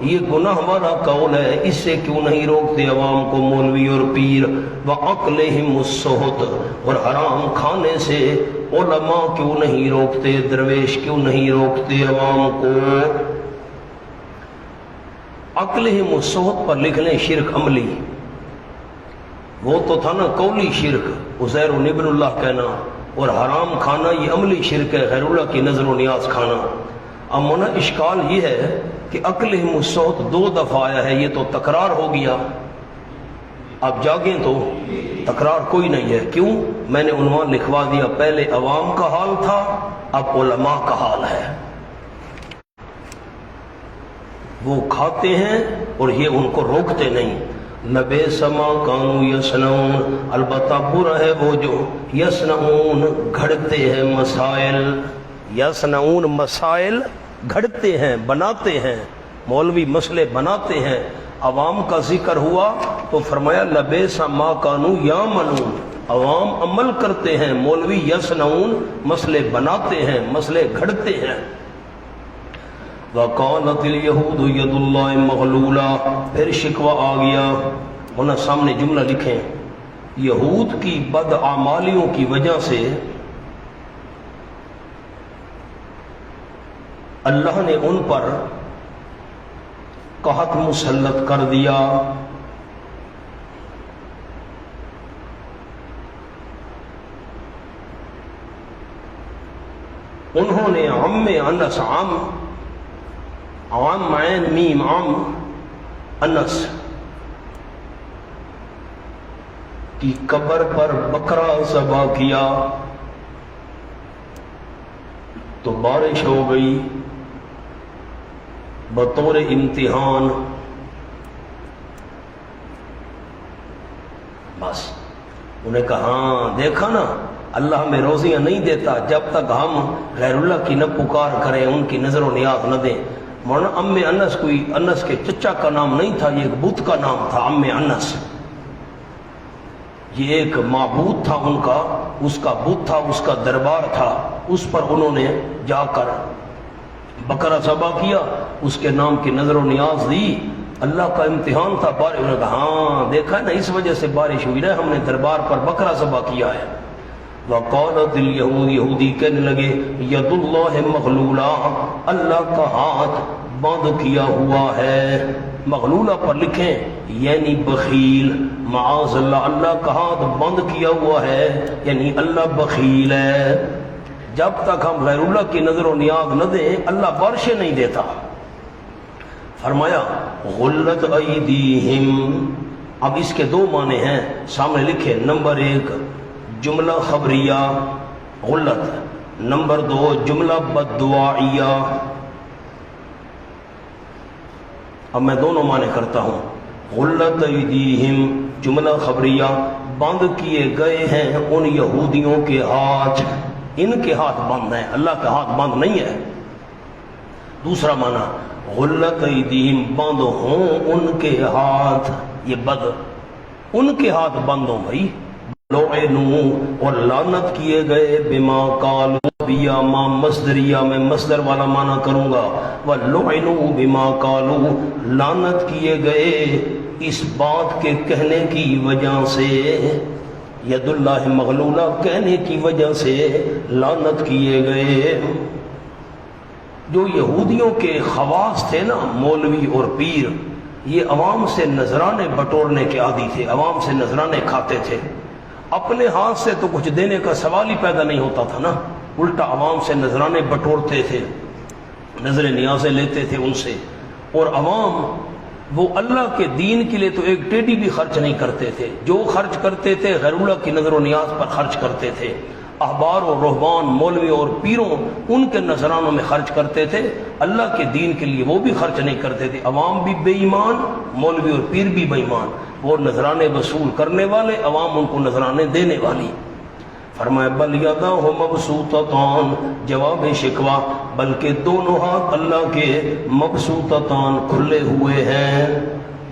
A: یہ گناہ والا قول ہے، اس سے کیوں نہیں روکتے عوام کو مولوی اور پیر۔ وَأَكْلِهِمُ السُّحْتَ، اور حرام کھانے سے علماء کیوں نہیں روکتے، درویش کیوں نہیں روکتے عوام کو۔ عقلہم السحت پر لکھ لیں شرک عملی، وہ تو تھا نا قولی شرک عزیر ابن اللہ کہنا، اور حرام کھانا یہ عملی شرک ہے، غیر اللہ کی نظر و نیاز کھانا۔ اب مونا اشکال یہ ہے کہ عقلہم السحت 2 دفعہ آیا ہے، یہ تو تکرار ہو گیا، اب جاگیں تو تکرار کوئی نہیں ہے۔ کیوں؟ میں نے عنوان لکھوا دیا، پہلے عوام کا حال تھا، اب علماء کا حال ہے۔ وہ کھاتے ہیں اور یہ ان کو روکتے نہیں۔ لبئس ما کانوا یصنعون، البتہ برا ہے وہ جو یصنعون گھڑتے ہیں مسائل، یصنعون مسائل گھڑتے ہیں بناتے ہیں، مولوی مسئلے بناتے ہیں۔ عوام کا ذکر ہوا تو فرمایا لبئس ما کانوا یعملون، عوام عمل کرتے ہیں، مولوی یصنعون مسئلے بناتے ہیں، مسئلے گھڑتے ہیں۔ وَقَالَتِ الْيَهُودُ يَدُ اللَّهِ مَغْلُولَةٌ، پھر شکوہ آ گیا، ہونا سامنے جملہ لکھیں، یہود کی بدعمالیوں کی وجہ سے اللہ نے ان پر قحط مسلط کر دیا۔ انہوں نے عم انس، عام عین میم عام انس کی قبر پر بکرا ذبح کیا تو بارش ہو گئی بطور امتحان، بس انہیں کہا ہاں دیکھا نا اللہ ہمیں روزیاں نہیں دیتا جب تک ہم غیر اللہ کی نہ پکار کریں، ان کی نظر و نیاز نہ دیں۔ مولانا ام انس کوئی انس کے چچا کا نام نہیں تھا، یہ ایک بت کا نام تھا ام انس، یہ ایک معبود تھا ان کا، اس کا بت تھا، اس کا دربار تھا، اس پر انہوں نے جا کر بکرا ذبح کیا، اس کے نام کی نظر و نیاز دی، اللہ کا امتحان تھا۔ بارش، انہوں نے کہا ہاں دیکھا نا اس وجہ سے بارش ہوئی نا، ہم نے دربار پر بکرا ذبح کیا ہے۔ وقالت اليہود، یہودی کہنے لگے ید اللہ مغلولہ، اللہ کا ہاتھ بند کیا ہوا ہے، مغلولہ پر لکھیں یعنی بخیل، معاذ اللہ، اللہ کا ہاتھ بند کیا ہوا ہے یعنی اللہ بخیل ہے، جب تک ہم غیر اللہ کی نظر و نیاز نہ دیں اللہ بارشیں نہیں دیتا۔ فرمایا غلت ایدیہم، اب اس کے 2 معنی ہیں، سامنے لکھے، نمبر 1 جملہ خبریہ غلت، نمبر 2 جملہ بددعائیہ۔ اب میں دونوں معنی کرتا ہوں۔ غلت ایدیہم جملہ خبریہ، بند کیے گئے ہیں ان یہودیوں کے ہاتھ، ان کے ہاتھ بند ہیں، اللہ کا ہاتھ بند نہیں ہے۔ دوسرا معنی غلت ایدیہم، بند ہوں ان کے ہاتھ، یہ بد، ان کے ہاتھ بند ہوں بھائی۔ لعنوا، اور لعنت کیے گئے، بما قالوا، بیا ما مصدریہ، میں مصدر والا معنی کروں گا، وَلُعِنُوا بما قالوا، لعنت کیے گئے اس بات کے کہنے کی وجہ سے، ید اللہ مغلولہ کہنے کی وجہ سے لعنت کیے گئے۔ جو یہودیوں کے خواص تھے نا، مولوی اور پیر، یہ عوام سے نذرانے بٹورنے کے عادی تھے، عوام سے نذرانے کھاتے تھے، اپنے ہاتھ سے تو کچھ دینے کا سوال ہی پیدا نہیں ہوتا تھا نا، الٹا عوام سے نذرانے بٹورتے تھے، نظر نیازیں لیتے تھے ان سے، اور عوام وہ اللہ کے دین کے لیے تو ایک ٹیڈی بھی خرچ نہیں کرتے تھے، جو خرچ کرتے تھے غیر اللہ کی نظر و نیاز پر خرچ کرتے تھے۔ احبار و رہبان، مولوی اور پیروں ان کے نذرانوں میں خرچ کرتے تھے، اللہ کے دین کے لیے وہ بھی خرچ نہیں کرتے تھے۔ عوام بھی بے ایمان، مولوی اور پیر بھی بے ایمان، وہ نذرانے وصول کرنے والے، عوام ان کو نذرانے دینے والی۔ فرمایا بل یداہ مبسوطتان، جواب شکوہ، بلکہ دونوں ہاتھ اللہ کے مبسوطتان، کھلے ہوئے ہیں۔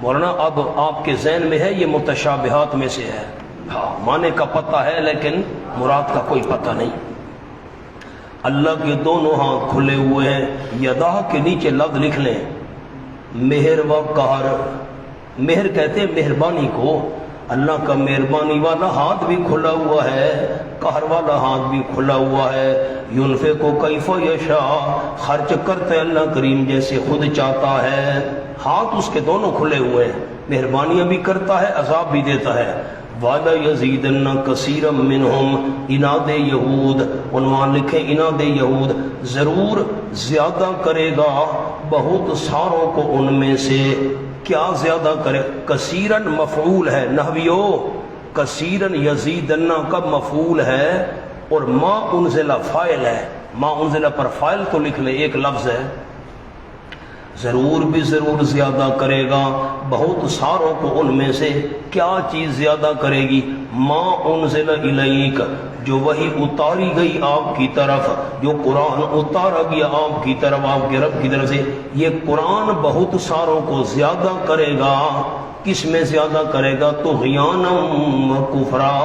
A: مولانا اب آپ کے ذہن میں ہے یہ متشابہات میں سے ہے، ہاں معنی کا پتہ ہے لیکن مراد کا کوئی پتہ نہیں۔ اللہ کے دونوں ہاتھ کھلے ہوئے ہیں، یداہ کے نیچے لفظ لکھ لیں مہر و قہر، مہر کہتے ہیں مہربانی کو، اللہ کا مہربانی والا ہاتھ بھی کھلا ہوا ہے، قہر والا ہاتھ بھی کھلا ہوا ہے۔ ينفق کیف یشاء، خرچ کرتے اللہ کریم جیسے خود چاہتا ہے، ہاتھ اس کے دونوں کھلے ہوئے ہیں، مہربانیاں بھی کرتا ہے، عذاب بھی دیتا ہے۔ وَلَا يَزِيدَنَّ كَثِيرًا مِّنْهُمْ اناد یہود، عنوان لکھیں اناد یہود، ضرور زیادہ کرے گا بہت ساروں کو ان میں سے۔ کیا زیادہ کرے؟ کثیرن مفعول ہے، نحویو کثیرن یزیدن کا مفعول ہے اور ما انزلہ فاعل ہے، ما انزلہ پر فاعل تو لکھ لے، ایک لفظ ہے۔ ضرور بھی ضرور زیادہ کرے گا بہت ساروں کو ان میں سے۔ کیا چیز زیادہ کرے گی؟ ما انزل الیک، جو وحی اتاری گئی آپ کی طرف، جو قرآن اتارا گیا آپ کی طرف، آپ کے رب کی طرف سے، یہ قرآن بہت ساروں کو زیادہ کرے گا۔ کس میں زیادہ کرے گا؟ طغیانم کفرا،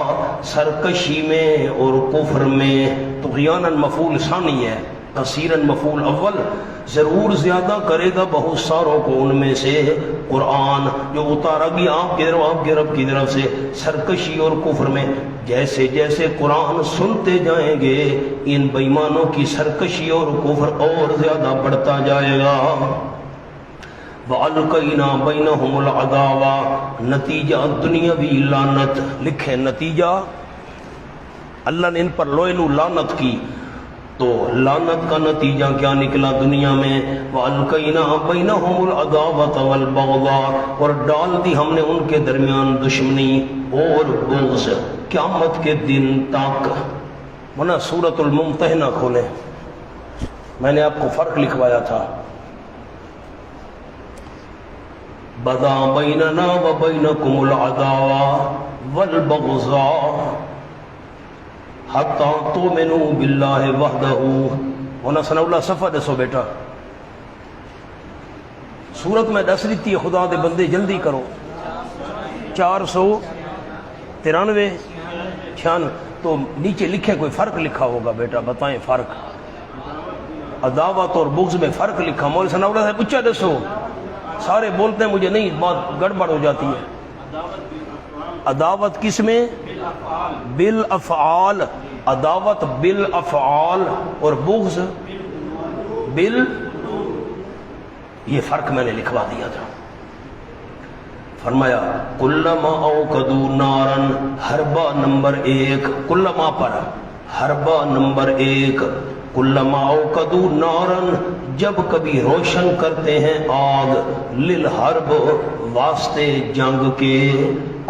A: سرکشی میں اور کفر میں۔ طغیانن مفعول ثانی ہے، کثیرن مفعول اول۔ ضرور زیادہ کرے گا بہت ساروں کو ان میں سے قرآن جو اتارا گیا آپ کی طرف، آپ کے رب کی طرف سے، سرکشی اور کفر میں۔ جیسے جیسے قرآن سنتے جائیں گے ان بے ایمانوں کی سرکشی اور کفر اور زیادہ بڑھتا جائے گا۔ وَأَلْقَيْنَا بَيْنَهُمُ الْعَدَاوَةَ، نتیجہ دنیاوی لعنت، لکھیں نتیجہ اللہ نے ان پر لوئلو لعنت کی، تو لعنت کا نتیجہ کیا نکلا دنیا میں؟ وَأَلْقَيْنَا بَيْنَهُمُ الْعَدَاوَةَ وَالْبَغْضَاءَ، اور ڈال دی ہم نے ان کے درمیان دشمنی اور بغض قیامت کے دن تک۔ ورنہ سورۃ الممتحنہ کھولیں، میں نے آپ کو فرق لکھوایا تھا۔ بدا بیننا وبینکم العداوۃ والبغضاء حتی تؤمنوا باللہ وحدہ۔ ہونا ثنا اللہ صفحہ دسو بیٹا، سورت میں دس دیتی ہے، خدا دے بندے جلدی کرو، 493 96، تو نیچے لکھے کوئی فرق لکھا ہوگا بیٹا، بتائیں فرق، عداوت اور بغض میں فرق لکھا۔ مولوی ثنا اللہ سے پوچھا دسو، سارے بولتے ہیں مجھے نہیں، بات گڑبڑ ہو جاتی ہے۔ عداوت کس میں؟ بالافعال، عداوت بالافعال اور بغض یہ فرق میں نے لکھوا دیا تھا۔ فرمایا کلما اوقدوا نارن، حربہ نمبر 1، کلما پر حربہ نمبر 1، کلما اوقدوا نارن، جب کبھی روشن کرتے ہیں آگ، للحرب، واسطے جنگ کے،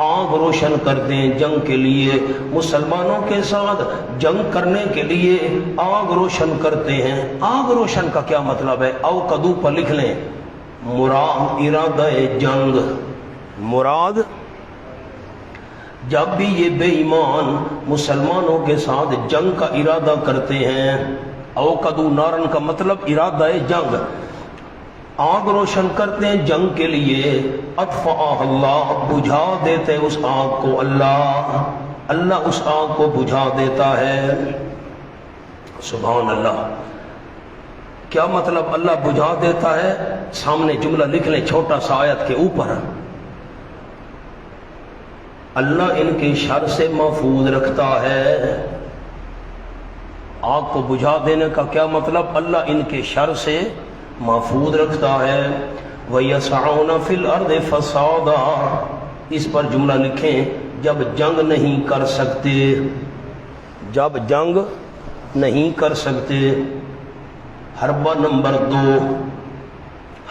A: آگ روشن کرتے ہیں جنگ کے لیے، مسلمانوں کے ساتھ جنگ کرنے کے لیے آگ روشن کرتے ہیں۔ آگ روشن کا کیا مطلب ہے؟ اوقدو پر لکھ لیں، مراد ارادہ جنگ، مراد جب بھی یہ بے ایمان مسلمانوں کے ساتھ جنگ کا ارادہ کرتے ہیں، اوقدو نارن کا مطلب ارادہ جنگ، آگ روشن کرتے ہیں جنگ کے لیے، اطفاء اللہ، بجھا دیتے اس آگ کو اللہ، اللہ اس آگ کو بجھا دیتا ہے۔ سبحان اللہ، کیا مطلب اللہ بجھا دیتا ہے؟ سامنے جملہ لکھ لیں چھوٹا سا آیت کے اوپر، اللہ ان کے شر سے محفوظ رکھتا ہے۔ آگ کو بجھا دینے کا کیا مطلب؟ اللہ ان کے شر سے محفوظ رکھتا ہے۔ وَيَسْعَوْنَ فِي الْأَرْضِ فَسَادًا، اس پر جملہ لکھیں، جب جنگ نہیں کر سکتے، جب جنگ نہیں کر سکتے۔ حربہ نمبر 2،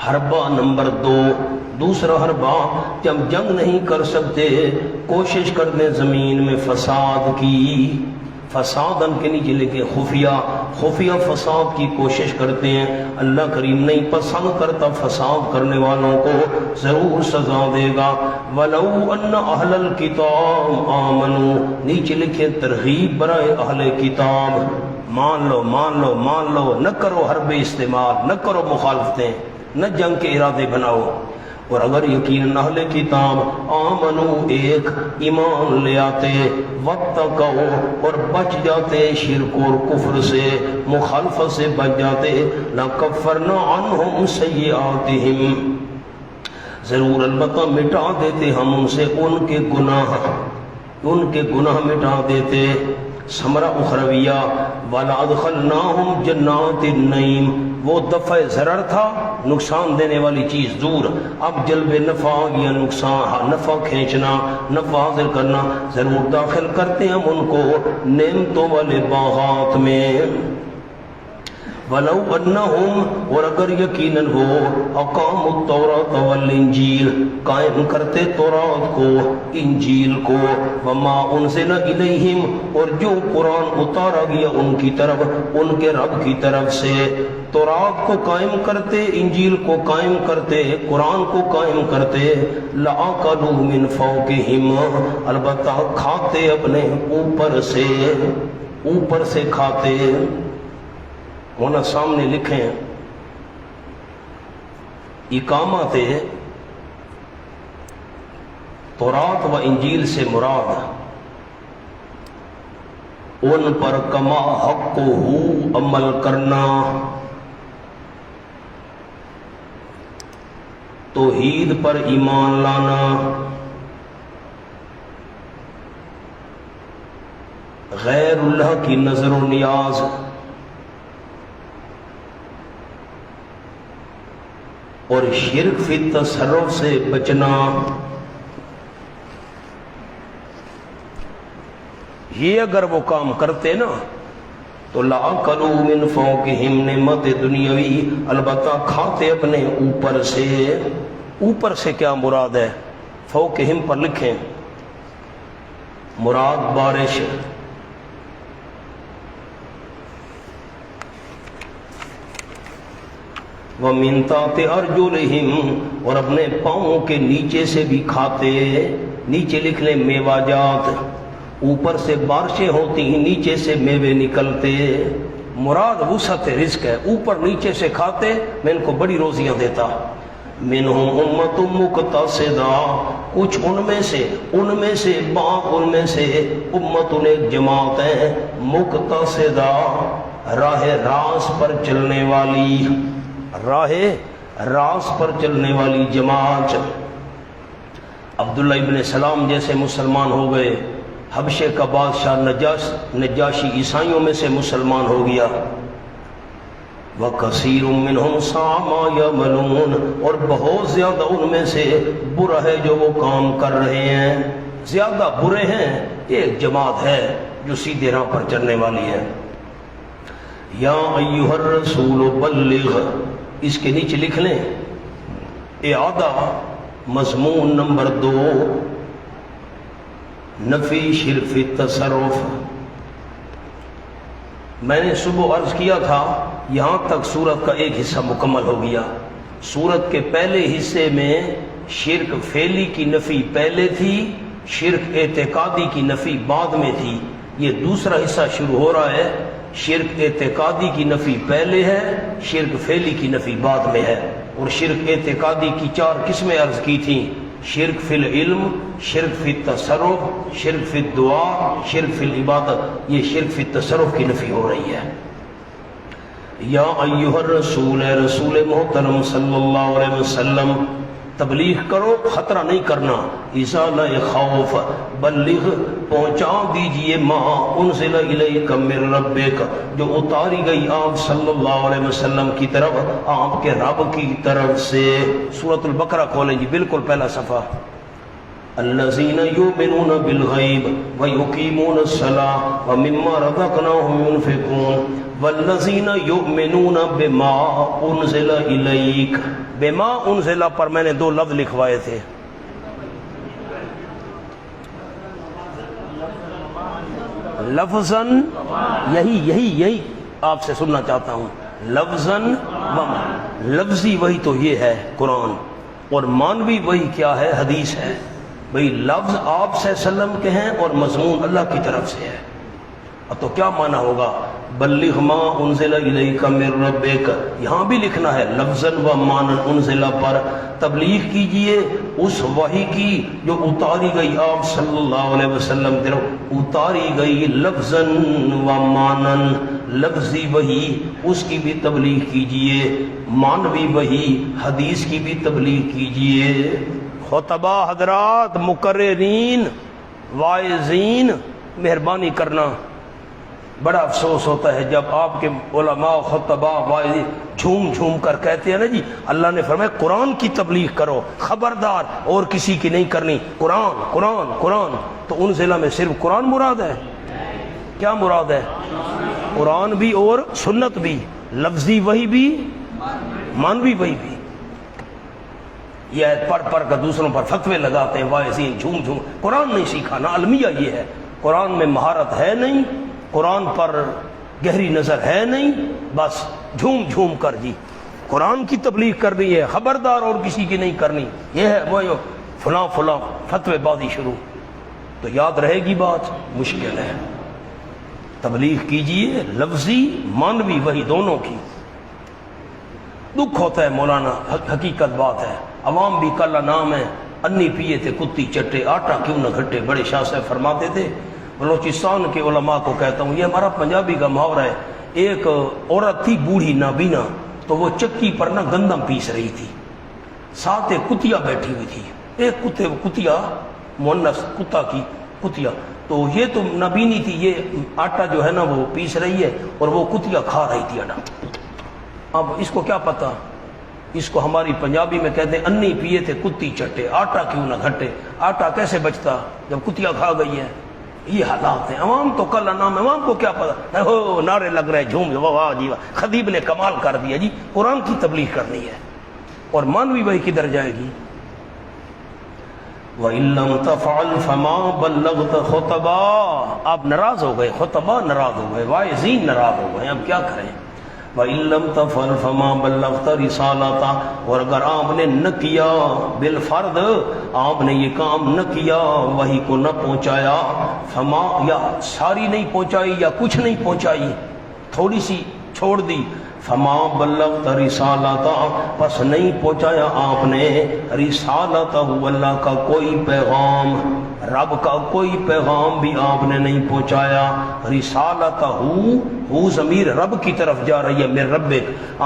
A: حربہ نمبر 2، دوسرا حربہ، جب جنگ نہیں کر سکتے کوشش کرتے زمین میں فساد کی، فسادن کے نیچے لکھے خفیہ، خفیہ فساد کی کوشش کرتے ہیں۔ اللہ کریم نہیں پسند کرتا فساد کرنے والوں کو، ضرور سزا دے گا۔ وَلَوْ أَنَّ أَهْلَ الْكِتَابِ آمَنُوا، نیچے لکھے ترغیب برائے اہل کتاب، مان لو مان لو مان لو، نہ کرو حرب استعمال، نہ کرو مخالفتیں، نہ جنگ کے ارادے بناؤ۔ اور اگر یقیناً اہل کتاب آمنو، ایک ایمان لے آتے، واتقوا، اور بچ جاتے شرک اور کفر سے، مخالفت سے بچ جاتے، لکفرنا عنہم سیئاتہم، ضرور البتہ مٹا دیتے ہم ان سے ان کے گناہ، ان کے گناہ مٹا دیتے۔ ثمرہ اخرویہ وَلَأَدْخَلْنَاهُمْ جَنَّاتِ النَّعِيمِ، وہ دفع ضرر تھا، نقصان دینے والی چیز دور، اب جلب نفع آ گیا، نقصان، نفع کھینچنا، نفع حاصل کرنا، ضرور داخل کرتے ہیں ہم ان کو نعمتوں والے باغات میں۔ وَلَوْ أَنَّهُمْ، اور اگر یقیناً وہ اقاموا التوراۃ والانجیل، قائم کرتے تورات کو، انجیل کو، وما انزل الیہم، اور جو قرآن اتارا گیا ان کی طرف، ان کے رب کی طرف سے، تورات کو قائم کرتے، انجیل کو قائم کرتے، قرآن کو قائم کرتے، لَأَكَلُوا مِنْ فَوْقِهِمْ، البتہ کھاتے اپنے اوپر سے کھاتے۔ ہونا سامنے لکھیں اقامت تورات و انجیل سے مراد ان پر کما حق ہو عمل کرنا، توحید پر ایمان لانا، غیر اللہ کی نظر و نیاز، اور شرک فی تصرف سے بچنا، یہ اگر وہ کام کرتے نا تو لَأَكَلُوا مِنْ فَوْقِهِمْ، نعمت دنیاوی، البتہ کھاتے اپنے اوپر سے۔ اوپر سے کیا مراد ہے؟ فوقہم پر لکھیں مراد بارش، وَمِن تَحْتِ أَرْجُلِهِمْ، اور اپنے پاؤں کے نیچے سے بھی کھاتے۔ نیچے لکھ لیں میوہ جات، اوپر سے بارشیں ہوتی ہیں، نیچے سے میوے نکلتے۔ مراد وسعت رزق ہے، اوپر نیچے سے کھاتے، میں ان کو بڑی روزیاں دیتا۔ مِنْهُمْ أُمَّةٌ مُقْتَصِدَةٌ، کچھ ان میں سے بعض ان میں سے، امتن ایک جماعت ہے، مقتصدہ، راہ راست پر چلنے والی، راہ راست پر چلنے والی جماعت۔ عبداللہ ابن سلام جیسے مسلمان ہو گئے، حبشے کا بادشاہ نجاشی عیسائیوں میں سے مسلمان ہو گیا۔ وَكَثِيرٌ مِّنْهُمْ سَاءَ مَا يَعْمَلُونَ، اور بہت زیادہ ان میں سے برا ہے جو وہ کام کر رہے ہیں، زیادہ برے ہیں۔ ایک جماعت ہے جو سیدھے راہ پر چلنے والی ہے۔ یا ایھا الرسول بلغ، اس کے نیچے لکھ لیں اعادہ مضمون نمبر 2، نفی شرف تصرف۔ میں نے صبح عرض کیا تھا یہاں تک سورت کا ایک حصہ مکمل ہو گیا۔ سورت کے پہلے حصے میں شرک فعلی کی نفی پہلے تھی، شرک اعتقادی کی نفی بعد میں تھی۔ یہ دوسرا حصہ شروع ہو رہا ہے، شرک اعتقادی کی نفی پہلے ہے، شرک فعلی کی نفی بعد میں ہے۔ اور شرک اعتقادی کی 4 قسمیں عرض کی تھیں، شرک فی العلم، شرک فی التصرف، شرک فی الدعا، شرک فی العبادت۔ یہ شرک فی التصرف کی نفی ہو رہی ہے۔ یا ایھا الرسول، اے رسول محترم صلی اللہ علیہ وسلم، تبلیغ کرو، خطرہ نہیں کرنا۔ ازالہ خوف، بلغ، پہنچا دیجئے ما انزل الیک من ربک، جو اتاری گئی آپ صلی اللہ علیہ وسلم کی طرف آپ کے رب کی طرف سے۔ سورۃ البقرہ کھولیں جی، بالکل پہلا صفحہ۔ الذین یؤمنون بالغیب ویقیمون الصلاۃ ومما رزقناہم ینفقون والذین یؤمنون بما انزل الیک۔ بما انزل پر میں نے 2 لفظ لکھوائے تھے، لفظاً، یہی آپ سے سننا چاہتا ہوں، لفظاً لفظی وہی تو یہ ہے قرآن، اور مانوی وہی کیا ہے؟ حدیث ہے۔ بھئی لفظ آپ صلی اللہ علیہ وسلم کے ہیں اور مضمون اللہ کی طرف سے ہے۔ اب تو کیا معنی ہوگا؟ بلغ ما انزل الیک من ربک، یہاں بھی لکھنا ہے لفظاً و معنی انزل پر، تبلیغ کیجئے اس وحی کی جو اتاری گئی آپ صلی اللہ علیہ وسلم کی طرف، اتاری گئی لفظاً و معنی، لفظی وحی اس کی بھی تبلیغ کیجئے، معنوی وحی حدیث کی بھی تبلیغ کیجئے۔ خطبہ حضرات، مقررین، واعظین، مہربانی کرنا بڑا افسوس ہوتا ہے جب آپ کے علماء خطباء واعظین جھوم جھوم کر کہتے ہیں نا جی اللہ نے فرمایا قرآن کی تبلیغ کرو، خبردار اور کسی کی نہیں کرنی، قرآن قرآن قرآن، تو ان ضلع میں صرف قرآن مراد ہے؟ کیا مراد ہے؟ قرآن بھی اور سنت بھی، لفظی وہی بھی مانوی وہی بھی۔ یہ آیت پڑھ پڑھ کر دوسروں پر فتوے لگاتے ہیں واعظین جھوم جھوم، قرآن نہیں سیکھا نا، المیہ یہ ہے، قرآن میں مہارت ہے نہیں، قرآن پر گہری نظر ہے نہیں، بس جھوم جھوم کر جی قرآن کی تبلیغ کر رہی ہے، خبردار اور کسی کی نہیں کرنی، یہ ہے وہ فلاں فلاں فتوے بازی شروع۔ تو یاد رہے گی بات؟ مشکل ہے۔ تبلیغ کیجئے لفظی مانوی وہی دونوں کی۔ دکھ ہوتا ہے مولانا، حقیقت بات ہے، عوام بھی کل نام ہے، انی پیے تھے کتی چٹے، آٹا کیوں نہ گھٹے، بڑے شاہ صاحب فرماتے تھے۔ بلوچستان کے علماء کو کہتا ہوں، یہ ہمارا پنجابی کا محاورہ ہے، ایک عورت تھی بوڑھی نابینا، تو وہ چکی پر نہ گندم پیس رہی تھی، ساتھ ایک کتیا بیٹھی ہوئی تھی، ایک کتیا مؤنث کتا کی کتیا، تو یہ تو نابینی تھی، یہ آٹا جو ہے نا وہ پیس رہی ہے اور وہ کتیا کھا رہی تھی آٹا۔ اب اس کو کیا پتا، اس کو ہماری پنجابی میں کہتے ہیں انی پیے تھے کتی چٹے، آٹا کیوں نہ گھٹے، آٹا کیسے بچتا جب کتیا کھا گئی ہے۔ یہ حالات ہیں، عوام تو کل نام، عوام کو کیا پتا، ہو نعرے لگ رہے جھوم، واہ جی واہ، خطیب نے کمال کر دیا جی، قرآن کی تبلیغ کرنی ہے، اور مانوی وہی کدھر جائے گی؟ وَإِن لَّمْ تَفْعَلْ فَمَا بَلَّغْتَ خُطَبَا، آپ ناراض ہو گئے، خطباء ناراض ہو گئے، واعظین ناراض ہو گئے، اب کیا کریں؟ وَإِن لَّمْ تَفْعَلْ فَمَا بَلَّغْتَ رِسَالَتَهُ، اور اگر آپ نے نہ کیا بالفرد، آپ نے یہ کام نہ کیا، وہی کو نہ پہنچایا، فما، یا ساری نہیں پہنچائی یا کچھ نہیں پہنچائی، تھوڑی سی چھوڑ دی، فما بلغت رسالتہ، پس نہیں پہنچایا آپ نے رسالتہ، اللہ کا کوئی پیغام، رب کا کوئی پیغام بھی آپ نے نہیں پہنچایا۔ رسالتہ، ہو ضمیر رب کی طرف جا رہی ہے، میرے رب،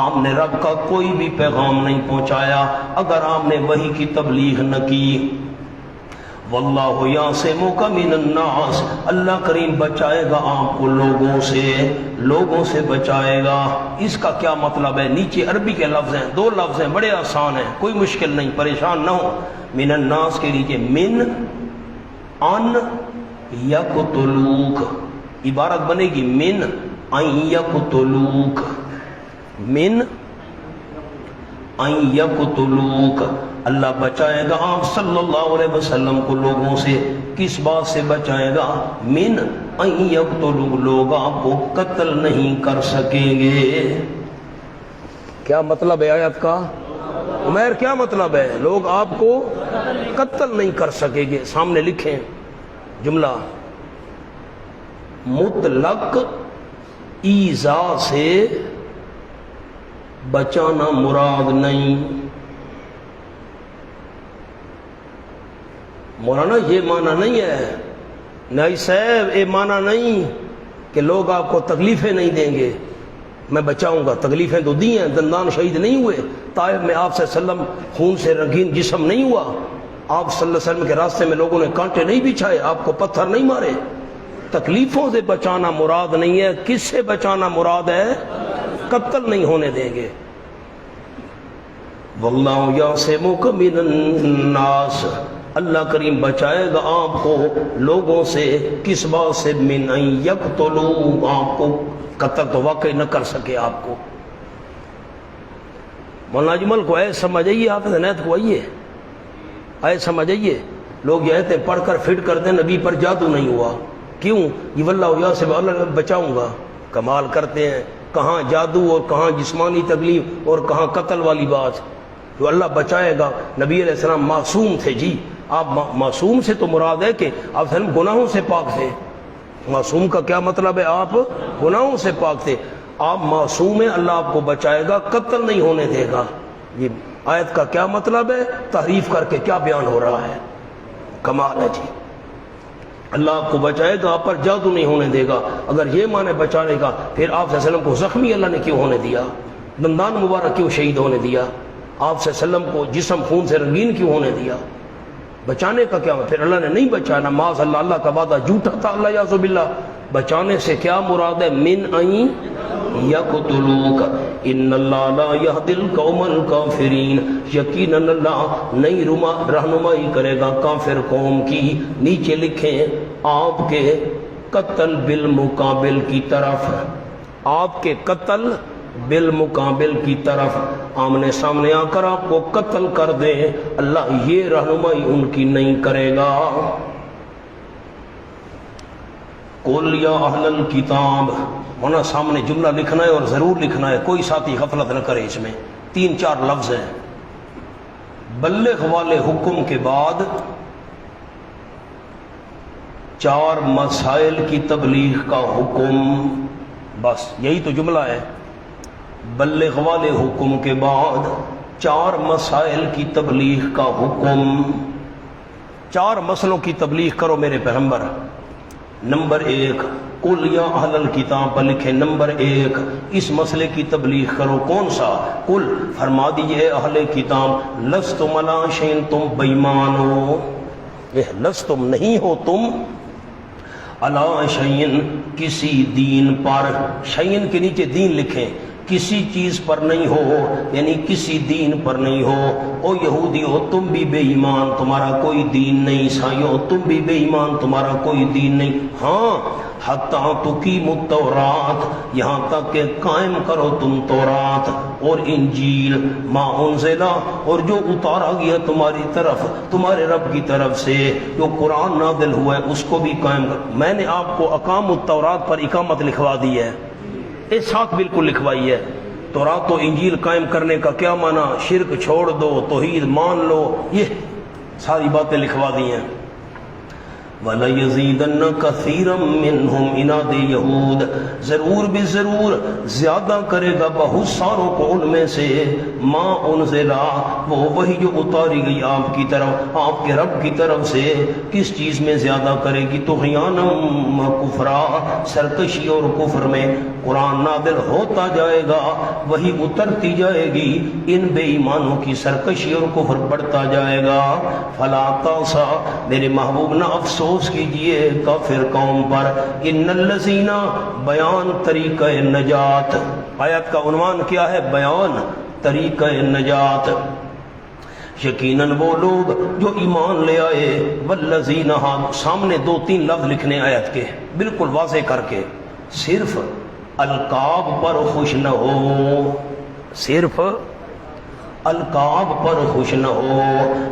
A: آپ نے رب کا کوئی بھی پیغام نہیں پہنچایا اگر آپ نے وحی کی تبلیغ نہ کی۔ واللہ یعصمک من الناس، اللہ کریم بچائے گا آپ کو لوگوں سے بچائے گا۔ اس کا کیا مطلب ہے؟ نیچے عربی کے لفظ ہیں، دو لفظ ہیں، بڑے آسان ہیں، کوئی مشکل نہیں، پریشان نہ ہو۔ من الناس کے نیچے من ان یقتلوک، عبارت بنے گی من ان یقتلوک، من ان یقتلوک، اللہ بچائے گا آپ صلی اللہ علیہ وسلم کو لوگوں سے، کس بات سے بچائے گا؟ من ان یقتلوک، لوگ آپ کو قتل نہیں کر سکیں گے۔ کیا مطلب ہے آیت کا؟ عمیر کیا مطلب ہے؟ لوگ آپ کو قتل نہیں کر سکیں گے۔ سامنے لکھیں جملہ، مطلق ایذا سے بچانا مراد نہیں۔ مولانا یہ معنی نہیں ہے، نہیں صاحب، یہ معنی نہیں کہ لوگ آپ کو تکلیفیں نہیں دیں گے، میں بچاؤں گا۔ تکلیفیں تو دی ہیں، دندان شہید نہیں ہوئے، طائف میں آپ صلی اللہ علیہ وسلم خون سے رنگین جسم نہیں ہوا، آپ صلی اللہ علیہ وسلم کے راستے میں لوگوں نے کانٹے نہیں بچھائے، آپ کو پتھر نہیں مارے۔ تکلیفوں سے بچانا مراد نہیں ہے، کس سے بچانا مراد ہے؟ قتل نہیں ہونے دیں گے۔ واللہ یعصمک من الناس، اللہ کریم بچائے گا آپ کو لوگوں سے، کس بات سے؟ من ان یقتلوا، آپ کو قتل تو واقع نہ کر سکے آپ کو۔ مولانا اجمل کو ایسے سمجھ آئیے، حافظ عنایت کو آئیے، ایسے سمجھ آئیے، لوگ یہ آیتیں پڑھ کر فٹ کرتے ہیں نبی پر جادو نہیں ہوا، کیوں؟ یہ واللہ یعصمک، اللہ بچاؤں گا، کمال کرتے ہیں، کہاں جادو اور کہاں جسمانی تکلیف اور کہاں قتل والی بات، جو اللہ بچائے گا۔ نبی علیہ السلام معصوم تھے جی، آپ معصوم سے تو مراد ہے کہ آپ گناہوں سے پاک تھے۔ معصوم کا کیا مطلب ہے؟ آپ گناہوں سے پاک تھے، آپ معصوم ہیں، اللہ آپ کو بچائے گا، قتل نہیں ہونے دے گا۔ یہ آیت کا کیا مطلب ہے؟ تحریف کر کے کیا بیان ہو رہا ہے؟ کمال ہے جی، اللہ آپ کو بچائے گا، آپ پر جادو نہیں ہونے دے گا۔ اگر یہ معنی بچانے کا، پھر آپ صلی اللہ علیہ وسلم کو زخمی اللہ نے کیوں ہونے دیا؟ دندان مبارک کیوں شہید ہونے دیا؟ آپ صلی اللہ علیہ وسلم کو جسم خون سے رنگین کیوں ہونے دیا؟ بچانے کا کیا؟ پھر اللہ نے نہیں بچانا، معاذ اللہ، اللہ کا وعدہ جھوٹا تھا، اللہ یعوذ باللہ، بچانے سے کیا مراد ہے؟ من این یقتلوک ان اللہ لا یہدی القوم الکافرین، یقیناً اللہ نہیں رہنمائی کرے گا کافر قوم کی۔ نیچے لکھیں آپ کے قتل بالمقابل کی طرف، آپ کے قتل بالمقابل کی طرف، آمنے سامنے آ کر آپ کو قتل کر دے، اللہ یہ رہنمائی ان کی نہیں کرے گا۔ قل یا اہل الکتاب، ہونا سامنے جملہ لکھنا ہے اور ضرور لکھنا ہے، کوئی ساتھی غفلت نہ کرے، اس میں 3-4 لفظ ہیں۔ بلغ والے حکم کے بعد 4 مسائل کی تبلیغ کا حکم، بس یہی تو جملہ ہے۔ بلغ والے حکم کے بعد 4 مسائل کی تبلیغ کا حکم، 4 مسئلوں کی تبلیغ کرو میرے پیغمبر۔ نمبر 1 قل یا اہل الکتاب پر لکھے نمبر 1 اس مسئلے کی تبلیغ کرو، کون سا؟ قل فرما دیجئے اہل کتاب لستم علی شیء، تم بے ایمان ہو، لستم نہیں ہو تم، علی شیء کسی دین پر، شیء کے نیچے دین لکھیں، کسی چیز پر نہیں ہو، یعنی کسی دین پر نہیں ہو۔ او یہودی ہو تم بھی بے ایمان، تمہارا کوئی دین نہیں، عیسائی ہو تم بھی بے ایمان، تمہارا کوئی دین نہیں، ہاں حتیٰ تقیموا التوراۃ، یہاں تک کہ قائم کرو تم تورات اور انجیل، ما انزل، اور جو اتارا گیا تمہاری طرف تمہارے رب کی طرف سے، جو قرآن نازل ہوا ہے اس کو بھی قائم کرو۔ میں نے آپ کو اقاموا التوراۃ پر اقامت لکھوا دی ہے، اس ساتھ بالکل لکھوائی ہے۔ تورات و انجیل قائم کرنے کا کیا معنی؟ شرک چھوڑ دو، توحید مان لو، یہ ساری باتیں لکھوا دی ہیں۔ وَلَيَزِيدَنَّ كَثِيرًا مِّنْهُمْ اناد یہود، ضرور بھی ضرور زیادہ کرے گا بہت ساروں کو ان میں سے، ما انزلا، وہ وہی جو اتاری گئی آپ کی طرف، آپ کے رب کی طرف سے، کس چیز میں زیادہ کرے گی؟ طغیانا و کفرا، سرکشی اور کفر میں۔ قرآن نازل ہوتا جائے گا، وہی اترتی جائے گی، ان بے ایمانوں کی سرکشی اور کفر بڑھتا جائے گا۔ فلا تاسا، میرے محبوب نہ افسوس کیجئے کافر قوم پر، ان الذین، بیان طریقہ نجات، آیت کا عنوان کیا ہے؟ بیان طریقہ نجات۔ یقیناً وہ لوگ جو ایمان لے آئے، والذین ہادوا، سامنے 2-3 لفظ لکھنے آیت کے بالکل واضح کر کے، صرف القاب پر خوش نہ ہو، صرف القاب پر خوش نہ ہو۔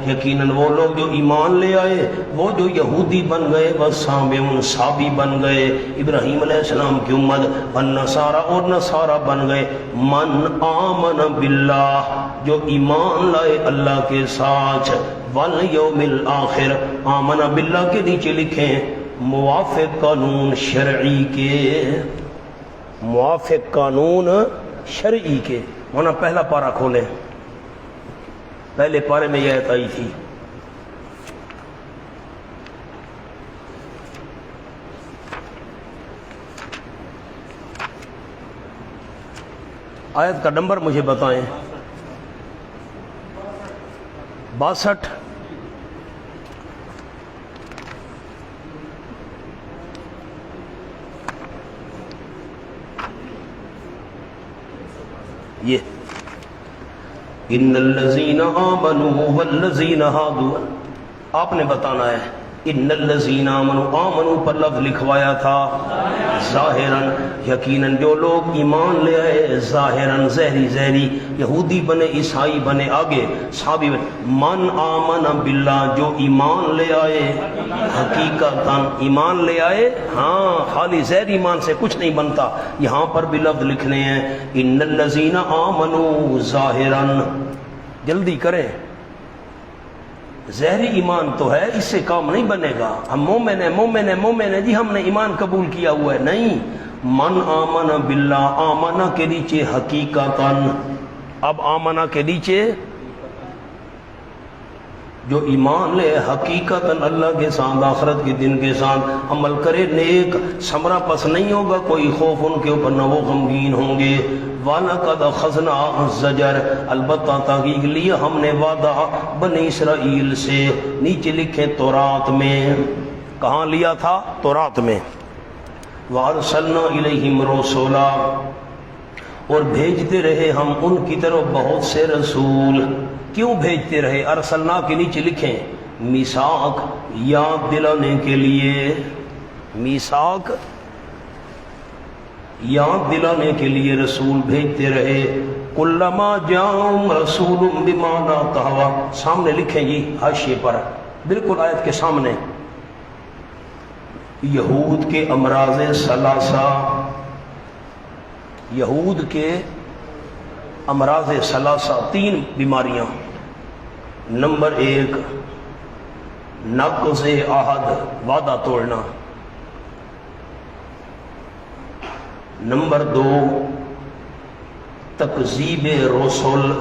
A: یقیناً وہ لوگ جو ایمان لے آئے، وہ جو یہودی بن گئے، وہ سابی بن گئے، ابراہیم علیہ السلام کی امت، والنصارى، اور نصارہ بن گئے۔ من آمن باللہ، جو ایمان لائے اللہ کے ساتھ، والیوم الآخر، آمن باللہ کے نیچے لکھیں موافق قانون شرعی کے، موافق قانون شرعی کے، ہونا پہلا پارہ کھولیں، پہلے پارے میں یہ آیت آئی تھی۔ آیت کا نمبر مجھے بتائیں۔ 62۔ یہ ان الذین آمنوا والذین ہادوا، آپ نے بتانا ہے۔ ان الذین آمنوا، آمنوا پر لفظ لکھوایا تھا ظاہراً، یقیناً جو لوگ ایمان لے آئے، ظاہراً ظہری، یہودی بنے، عیسائی بنے، آگے صحابی بنے۔ من آمن باللہ، جو ایمان لے آئے، حقیقتاً ایمان لے آئے، ہاں خالی ظہری ایمان سے کچھ نہیں بنتا، یہاں پر بھی لفظ لکھنے ہیں ان الذین آمنوا ظاہراً، جلدی کریں، ظاہری ایمان تو ہے، اس سے کام نہیں بنے گا۔ ہم مومن ہیں جی، ہم نے ایمان قبول کیا ہوا ہے، نہیں۔ من آمن باللہ، آمنہ کے نیچے حقیقتاً، اب آمنہ کے نیچے جو ایمان لے حقیقتاً اللہ کے ساتھ، آخرت کے دن کے ساتھ، عمل کرے نیک، ثمرہ پس نہیں ہوگا کوئی خوف ان کے اوپر، نہ وہ غمگین ہوں گے۔ وَلَقَدْ أَخَذْنَا الزَّجْرَ، البتہ تحقیق لیا ہم نے وعدہ بنی اسرائیل سے، نیچے لکھیں تورات میں، کہاں لیا تھا؟ تورات میں۔ وَأَرْسَلْنَا إِلَيْهِمْ رُسُلًا، اور بھیجتے رہے ہم ان کی طرف بہت سے رسول۔ کیوں بھیجتے رہے؟ ارسلنا کے نیچے لکھیں میثاق، یاد دلانے کے لیے، میثاق یاد دلانے کے لیے رسول بھیجتے رہے۔ کلما جاءہم رسول بما لا تہویٰ، سامنے لکھیں جی حاشیے پر، بالکل آیت کے سامنے، یہود کے امراض ثلاثہ، یہود کے امراض ثلاثہ، 3 بیماریاں۔ نمبر 1 نقض عہد، وعدہ توڑنا۔ نمبر 2 تکذیب رسل۔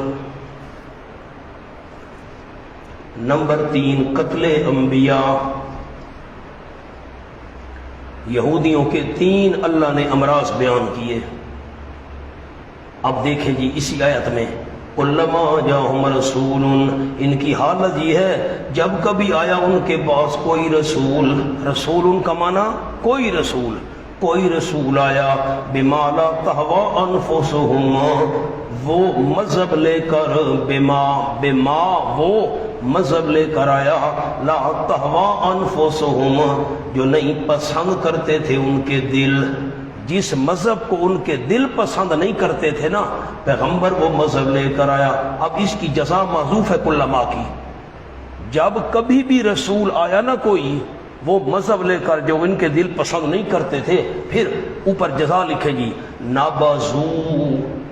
A: نمبر 3 قتل انبیاء۔ یہودیوں کے 3 اللہ نے امراض بیان کیے۔ اب دیکھیں جی اسی آیت میں علما جاءہم رسول، ان کی حالت یہ ہے جب کبھی آیا ان کے پاس کوئی رسول، رسول ان کا معنی کوئی رسول، کوئی رسول آیا، بما لا تہویٰ انفسہم، وہ مذہب لے کر، بما وہ مذہب لے کر آیا، لا تہویٰ انفسہم، جو نہیں پسند کرتے تھے ان کے دل، جس مذہب کو ان کے دل پسند نہیں کرتے تھے نا پیغمبر وہ مذہب لے کر آیا۔ اب اس کی جزا معذوف ہے کلما کی، جب کبھی بھی رسول آیا نا کوئی وہ مذہب لے کر جو ان کے دل پسند نہیں کرتے تھے، پھر اوپر جزا لکھے جی نبذو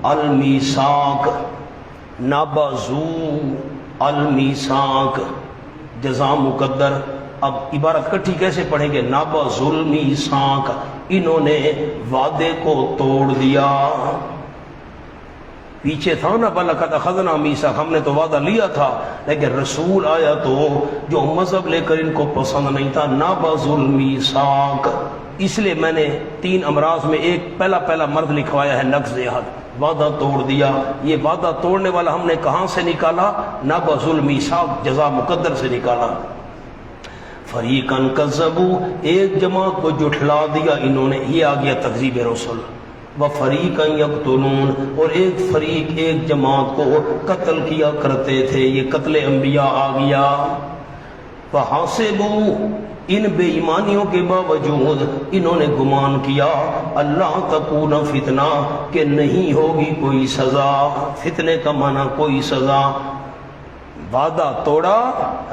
A: المیثاق، نبذو المیثاق، جزا مقدر۔ اب عبارت کٹھی کیسے پڑھیں گے؟ نبذ المیثاق، انہوں نے وعدے کو توڑ دیا۔ پیچھے تھا نا بلقد اخذنا میثاق، ہم نے تو وعدہ لیا تھا، لیکن رسول آیا تو جو مذہب لے کر ان کو پسند نہیں تھا، نبذ المیثاق۔ اس لیے میں نے 3 امراض میں ایک پہلا مرض لکھوایا ہے نقض عہد، وعدہ توڑ دیا۔ یہ وعدہ توڑنے والا ہم نے کہاں سے نکالا؟ نبذ المیثاق، جزا مقدر سے نکالا۔ فریقاً کذبوا، ایک جماعت کو جھٹلا دیا انہوں نے، یہ آ گیا تکذیب رسول۔ وفریقاً یقتلون، اور ایک فریق ایک جماعت کو قتل کیا کرتے تھے، یہ قتل انبیاء آ گیا۔ فحسبوا، ان بے ایمانیوں کے باوجود انہوں نے گمان کیا اللہ تکون فتنہ، کہ نہیں ہوگی کوئی سزا، فتنے کا معنی کوئی سزا۔ وعدہ توڑا،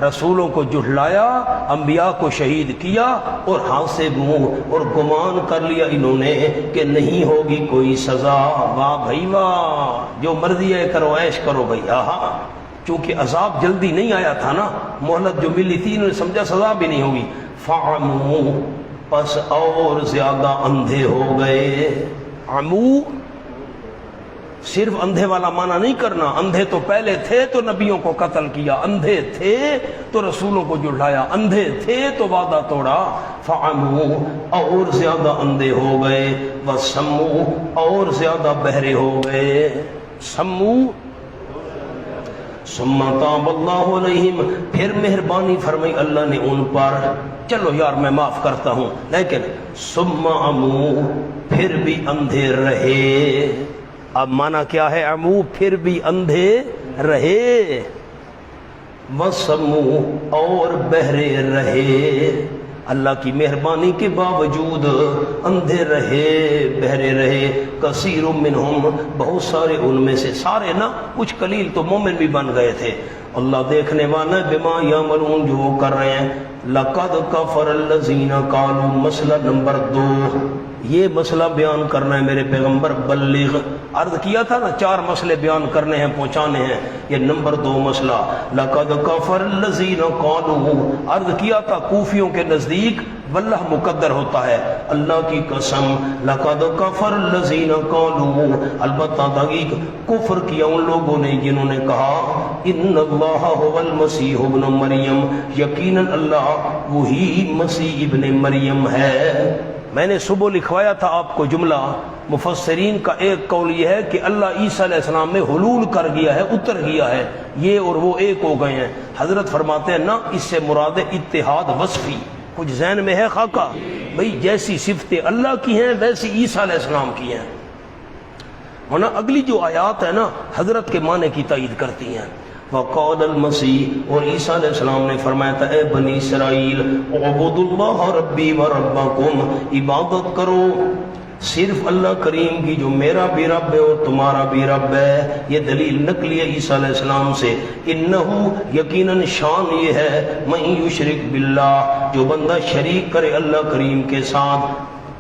A: رسولوں کو جھٹلایا، انبیاء کو شہید کیا، اور ہاتھ سے منہ اور گمان کر لیا انہوں نے کہ نہیں ہوگی کوئی سزا۔ واہ بھائی واہ، جو مرضی ہے کرو، عیش کرو بھائی۔ آہا، چونکہ عذاب جلدی نہیں آیا تھا نا، مہلت جو ملی تھی انہوں نے سمجھا سزا بھی نہیں ہوگی۔ فعمو، پس اور زیادہ اندھے ہو گئے۔ عمو صرف اندھے والا معنی نہیں کرنا، اندھے تو پہلے تھے تو نبیوں کو قتل کیا، اندھے تھے تو رسولوں کو جھٹلایا، اندھے تھے تو وعدہ توڑا۔ فعمو، اور زیادہ اندھے ہو گئے، وسمو، اور زیادہ بہرے ہو گئے۔ سمو، ثم تاب اللہ علیہم، پھر مہربانی فرمائی اللہ نے ان پر، چلو یار میں معاف کرتا ہوں، لیکن ثم عمو، پھر بھی اندھے رہے۔ اب معنی کیا ہے؟ عمو، پھر بھی اندھے رہے، وسمو، اور بہرے رہے، اللہ کی مہربانی کے باوجود اندھے رہے، بہرے رہے۔ کثیر منہم، بہت سارے ان میں سے، سارے نہ، کچھ قلیل تو مومن بھی بن گئے تھے۔ اللہ دیکھنے والا بما یعملون، جو وہ کر رہے ہیں۔ لقد کفر الذین قالوا، مسئلہ نمبر 2، یہ مسئلہ بیان کرنا ہے میرے پیغمبر، بلغ، عرض کیا تھا نا 4 مسئلے بیان کرنے ہیں، پہنچانے ہیں، یہ نمبر 2 مسئلہ۔ لقد کفر الذین قالوا، عرض کیا تھا کوفیوں کے نزدیک واللہ مقدر ہوتا ہے، اللہ کی قسم، لقد کفر الذین قالوا، البتہ تحقیق کفر کیا ان لوگوں نے جنہوں نے کہا ان اللہ هو المسیح ابن مریم، یقیناً اللہ وہی مسیح ابن مریم ہے۔ میں نے صبح لکھوایا تھا آپ کو جملہ، مفسرین کا ایک قول یہ ہے کہ اللہ عیسیٰ علیہ السلام میں حلول کر گیا ہے، اتر گیا ہے، یہ اور وہ ایک ہو گئے ہیں۔ حضرت فرماتے ہیں نہ، اس سے مراد اتحاد وصفی، کچھ ذہن میں ہے خاکہ؟ بھئی جیسی صفتیں اللہ کی ہیں ویسی عیسیٰ علیہ السلام کی ہیں، ورنہ اگلی جو آیات ہے نا حضرت کے معنی کی تائید کرتی ہیں۔ وقال المسیح، اور عیسیٰ علیہ السلام نے فرمایا تھا اے بنی اسرائیل اعبدوا اللہ ربی و ربکم، عبادت کرو صرف اللہ کریم کی جو میرا بھی رب ہے اور تمہارا بھی رب ہے۔ یہ دلیل نقلی ہے عیسیٰ علیہ السلام سے۔ انہو، یقیناً شان یہ ہے، من یشرک باللہ، جو بندہ شریک کرے اللہ کریم کے ساتھ،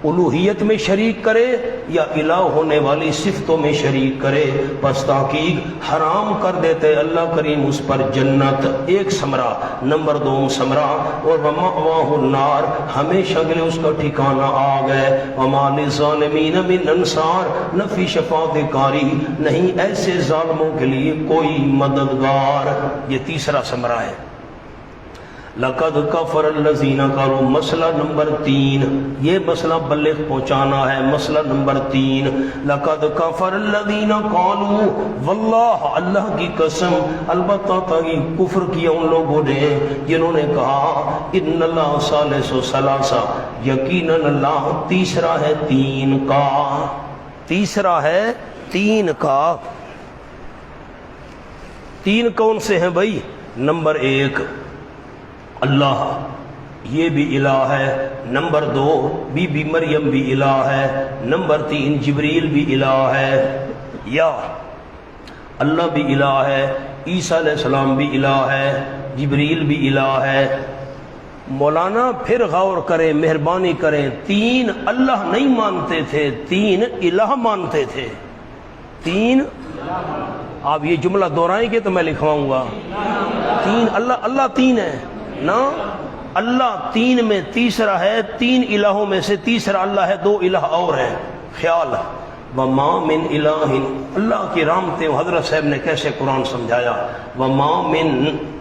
A: الوہیت میں شریک کرے یا الہ ہونے والی صفتوں میں شریک کرے، پس تحقیق حرام کر دیتے اللہ کریم اس پر جنت، ایک ثمرہ، نمبر 2 ثمرہ، اور ومأواہ النار، ہمیشہ کے لیے اس کا ٹھکانہ آگ ہے، وما للظالمین من انصار، نفی شفاعت کاری، نہیں ایسے ظالموں کے لیے کوئی مددگار۔ یہ تیسرا ثمرہ ہے۔ لقد کفر الذین قالوا، مسئلہ نمبر 3، یہ مسئلہ بلغ پہنچانا ہے۔ مسئلہ نمبر 3، لقد کفر الذین قالوا، واللہ اللہ کی قسم، البتہ کفر کیا ان لوگوں نے جنہوں نے کہا ان اللہ ثالث ثلاثہ، یقیناً اللہ تیسرا ہے 3 کا، تیسرا ہے 3 کا۔ 3 کون سے ہیں بھائی؟ نمبر 1 اللہ، یہ بھی الہ ہے۔ نمبر 2 بی بی مریم بھی الہ ہے۔ نمبر 3 جبریل بھی الہ ہے، یا اللہ بھی الہ ہے، عیسیٰ علیہ السلام بھی الہ ہے، جبریل بھی الہ ہے۔ مولانا پھر غور کریں، مہربانی کریں، 3 اللہ نہیں مانتے تھے، 3 الہ مانتے تھے۔ 3 آپ یہ جملہ دہرائیں گے تو میں لکھواؤں گا، 3 اللہ، اللہ 3 ہے نا، اللہ 3 میں تیسرا ہے، 3 الہوں میں سے تیسرا اللہ ہے، 2 الہ اور ہیں۔ خیال وما من الہ، اللہ کی رحمتیں حضرت صاحب نے کیسے قرآن سمجھایا، وما من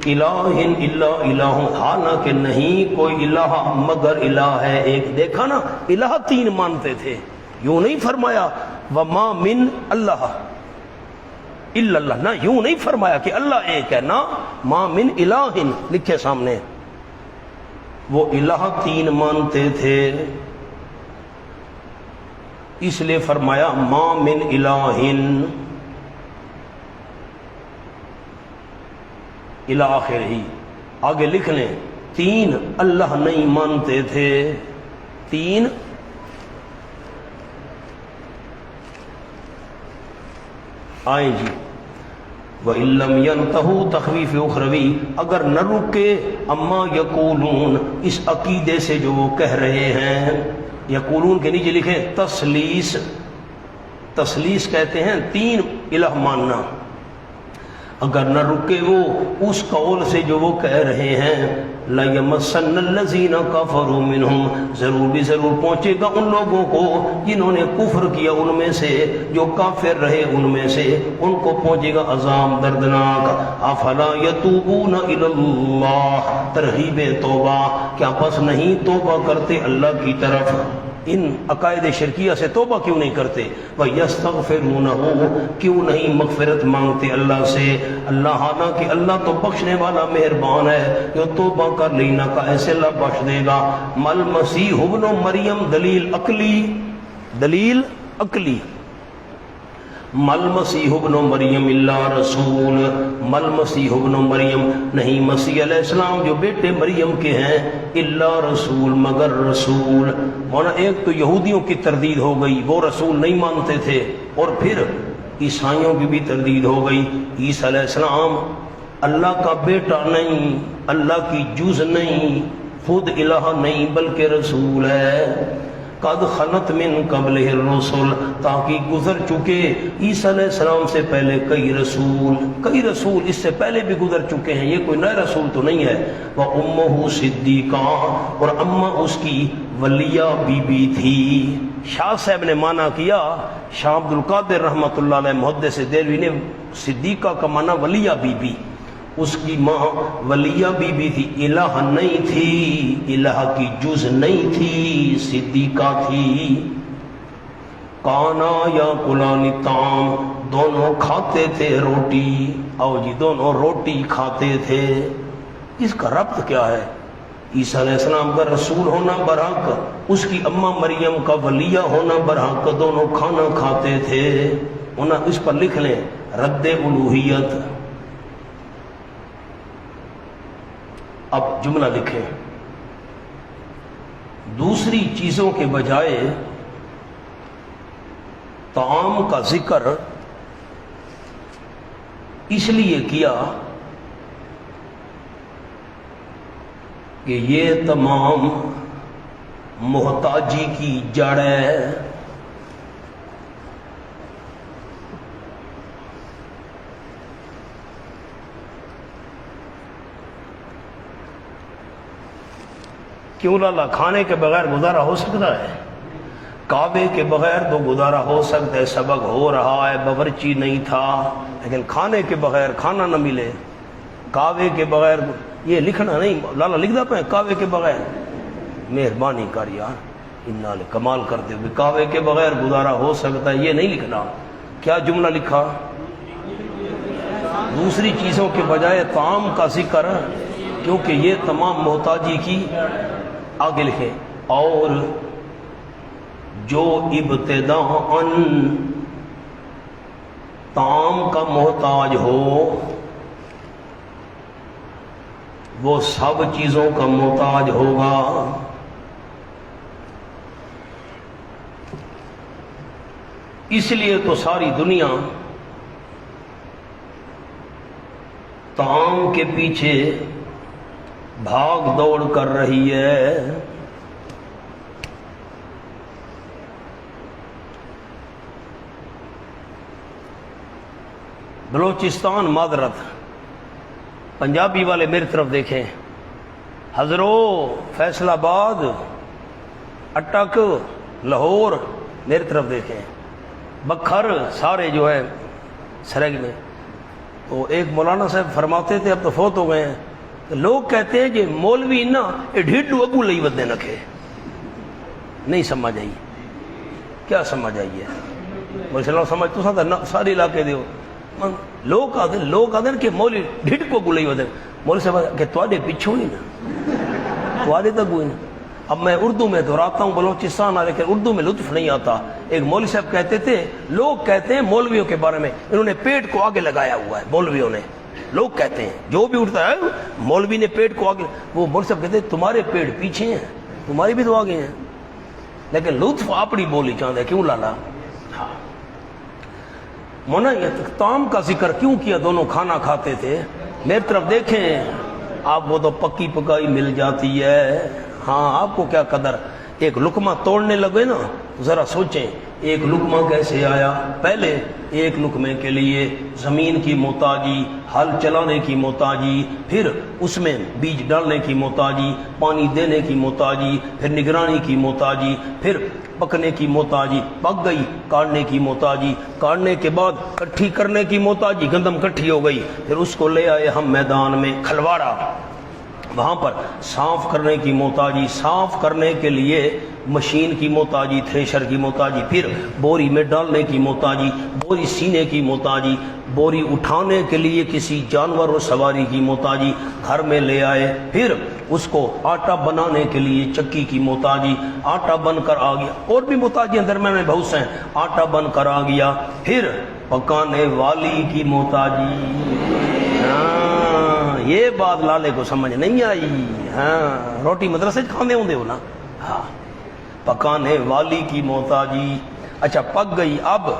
A: الہ الا الہ، حالانکہ نہیں کوئی الہ مگر الہ ہے ایک۔ دیکھا نا، الہ 3 مانتے تھے، یوں نہیں فرمایا وما من اللہ الا اللہ، نہ یوں نہیں فرمایا کہ اللہ ایک ہے، نہ ما من الہ لکھے سامنے، وہ الہ 3 مانتے تھے، اس لیے فرمایا ما من الہ الی آخرہ۔ آگے لکھ لیں، 3 اللہ نہیں مانتے تھے، 3 آئیں جی۔ وَإِن لَّمْ يَنْتَهُوا تخویف اخروی، اگر نہ رکے اما یقولون، اس عقیدے سے جو وہ کہہ رہے ہیں، یقولون کے نیچے لکھیں تسلیس، تسلیس کہتے ہیں 3 الہ ماننا، اگر نہ رکے وہ اس قول سے جو وہ کہہ رہے ہیں، لَيَمَسَّنَّ الَّذِينَ كَفَرُوا مِنْهُمْ، ضرور بھی ضرور پہنچے گا ان لوگوں کو جنہوں نے کفر کیا ان میں سے، جو کافر رہے ان میں سے، ان کو پہنچے گا عذاب دردناک۔ افلا یتوبون الی اللہ، ترغیب توبہ، کیا پس نہیں توبہ کرتے اللہ کی طرف؟ ان عقائد شرکیہ سے توبہ کیوں نہیں کرتے؟ وَيَسْتَغْفِرُونَهُ، کیوں نہیں مغفرت مانگتے اللہ سے؟ اللہ، حالانکہ اللہ تو بخشنے والا مہربان ہے، جو توبہ کر لینا کا ایسے اللہ بخش دے گا۔ مل مسیح ابن مریم، دلیل عقلی، دلیل عقلی، مل مسیح ابن مریم اللہ رسول، مل مسیح ابن مریم، نہیں مسیح علیہ السلام جو بیٹے مریم کے ہیں، اللہ رسول، مگر رسول۔ مولانا ایک تو یہودیوں کی تردید ہو گئی، وہ رسول نہیں مانتے تھے، اور پھر عیسائیوں کی بھی تردید ہو گئی، عیسیٰ علیہ السلام اللہ کا بیٹا نہیں، اللہ کی جز نہیں، خود الہ نہیں بلکہ رسول ہے۔ قد خلت من قبلہ الرسل، تاکہ گزر چکے عیسیٰ علیہ السلام سے پہلے کئی رسول اس سے پہلے بھی گزر چکے ہیں، یہ کوئی نیا رسول تو نہیں ہے۔ وَأُمُّهُ صِدِّیقَہ، اور اماں اس کی ولیہ بی بی تھی۔ شاہ صاحب نے معنی کیا، شاہ عبد القادر رحمۃ اللہ علیہ محدث دہلوی نے صدیقہ کا معنی ولیہ بی بی، اس کی ماں ولیہ بی بی تھی، الہ نہیں تھی، الہ کی جز نہیں تھی، صدیقہ تھی۔ کانا یا کلانی طعام، دونوں کھاتے تھے روٹی، آؤ جی، دونوں روٹی کھاتے تھے۔ اس کا ربط کیا ہے؟ عیسیٰ علیہ السلام کا رسول ہونا برحق، اس کی اماں مریم کا ولیہ ہونا برحق، دونوں کھانا کھاتے تھے۔ انہیں اس پر لکھ لیں رد الوہیت۔ اب جملہ لکھیں، دوسری چیزوں کے بجائے طعام کا ذکر اس لیے کیا کہ یہ تمام محتاجی کی جڑ ہے۔ کیوں لالا؟ کھانے کے بغیر گزارا ہو سکتا ہے؟ کعبے کے بغیر تو گزارا ہو سکتا ہے، سبق ہو رہا ہے، باورچی نہیں تھا، لیکن کھانے کے بغیر کھانا نہ ملے، کعبے کے بغیر یہ لکھنا نہیں لالا، لکھ دا پہ کعبے کے بغیر، مہربانی کر یار، انہاں نے کمال کرتے ہوئے کعبے کے بغیر گزارا ہو سکتا ہے، یہ نہیں لکھنا۔ کیا جملہ لکھا؟ دوسری چیزوں کے بجائے طعام کا ذکر، کیونکہ یہ تمام محتاجی کی، آگے لکھیں، اور جو ابتداءً طعام کا محتاج ہو وہ سب چیزوں کا محتاج ہوگا۔ اس لیے تو ساری دنیا طعام کے پیچھے بھاگ دوڑ کر رہی ہے۔ بلوچستان معذرت، پنجابی والے میری طرف دیکھیں، ہزرو، فیصل آباد، اٹک، لاہور میری طرف دیکھیں، بکھر، سارے جو ہے سرگ میں۔ تو ایک مولانا صاحب فرماتے تھے، اب تو فوت ہو گئے ہیں، لوگ کہتے ہیں کہ مولوی نا یہ ڈھیڈو اگو لئی ودے نکھے، نہیں سمجھ آئی، کیا سمجھ آئی ہے؟ ماشاء اللہ سمجھ تو سارے علاقے دیو لوگ آتے کہ مولوی ڈھڈ کو اگو لئی ودے، مولوی صاحب کہ تواڈے پیچھوں ہی نا، تواڈے تک ہوئی نا۔ اب میں اردو میں دہراتا ہوں بلوچستان، لیکن اردو میں لطف نہیں آتا۔ ایک مولوی صاحب کہتے تھے، لوگ کہتے ہیں مولویوں کے بارے میں انہوں نے پیٹ کو آگے لگایا ہوا ہے، مولویوں نے، لوگ کہتے ہیں جو بھی اٹھتا ہے مولوی نے پیٹ کو آگے، وہ مولوی صاحب کہتے ہیں تمہارے پیٹ پیچھے ہیں، تمہاری بھی تو آگے ہیں، لیکن لطف اپنی بولی چاہتے ہیں، کیوں لالا؟ ہاں مونا، یہ طعام کا ذکر کیوں کیا؟ دونوں کھانا کھاتے تھے۔ میری طرف دیکھیں، آپ کو تو پکی پکائی مل جاتی ہے، ہاں آپ کو کیا قدر۔ ایک لقمہ توڑنے لگے نا، ذرا سوچیں ایک لقمہ کیسے آیا۔ پہلے ایک لقمے کے لیے زمین کی محتاجی، ہل چلانے کی محتاجی، پھر اس میں بیج ڈالنے کی محتاجی، پانی دینے کی محتاجی، پھر نگرانی کی محتاجی، پھر پکنے کی محتاجی، پک گئی کاٹنے کی محتاجی، کاٹنے کے بعد کٹھی کرنے کی محتاجی، گندم کٹھی ہو گئی، پھر اس کو لے آئے ہم میدان میں کھلواڑا، وہاں پر صاف کرنے کی محتاجی، صاف کرنے کے لیے مشین کی محتاجی، تھریشر کی محتاجی، پھر بوری میں ڈالنے کی محتاجی، بوری سینے کی محتاجی، بوری اٹھانے کے لیے کسی جانور و سواری کی محتاجی، گھر میں لے آئے، پھر اس کو آٹا بنانے کے لیے چکی کی محتاجی، آٹا بن کر آ گیا، اور بھی محتاجیاں درمیان میں بہت سے ہیں، آٹا بن کر آ گیا، پھر پکانے والی کی محتاجی۔ یہ بات لالے کو سمجھ نہیں آئی؟ ہاں روٹی مدرسے کھانے ہوندے ہو نا، ہاں پکانے والی کی محتاجی، اچھا پک گئی، اب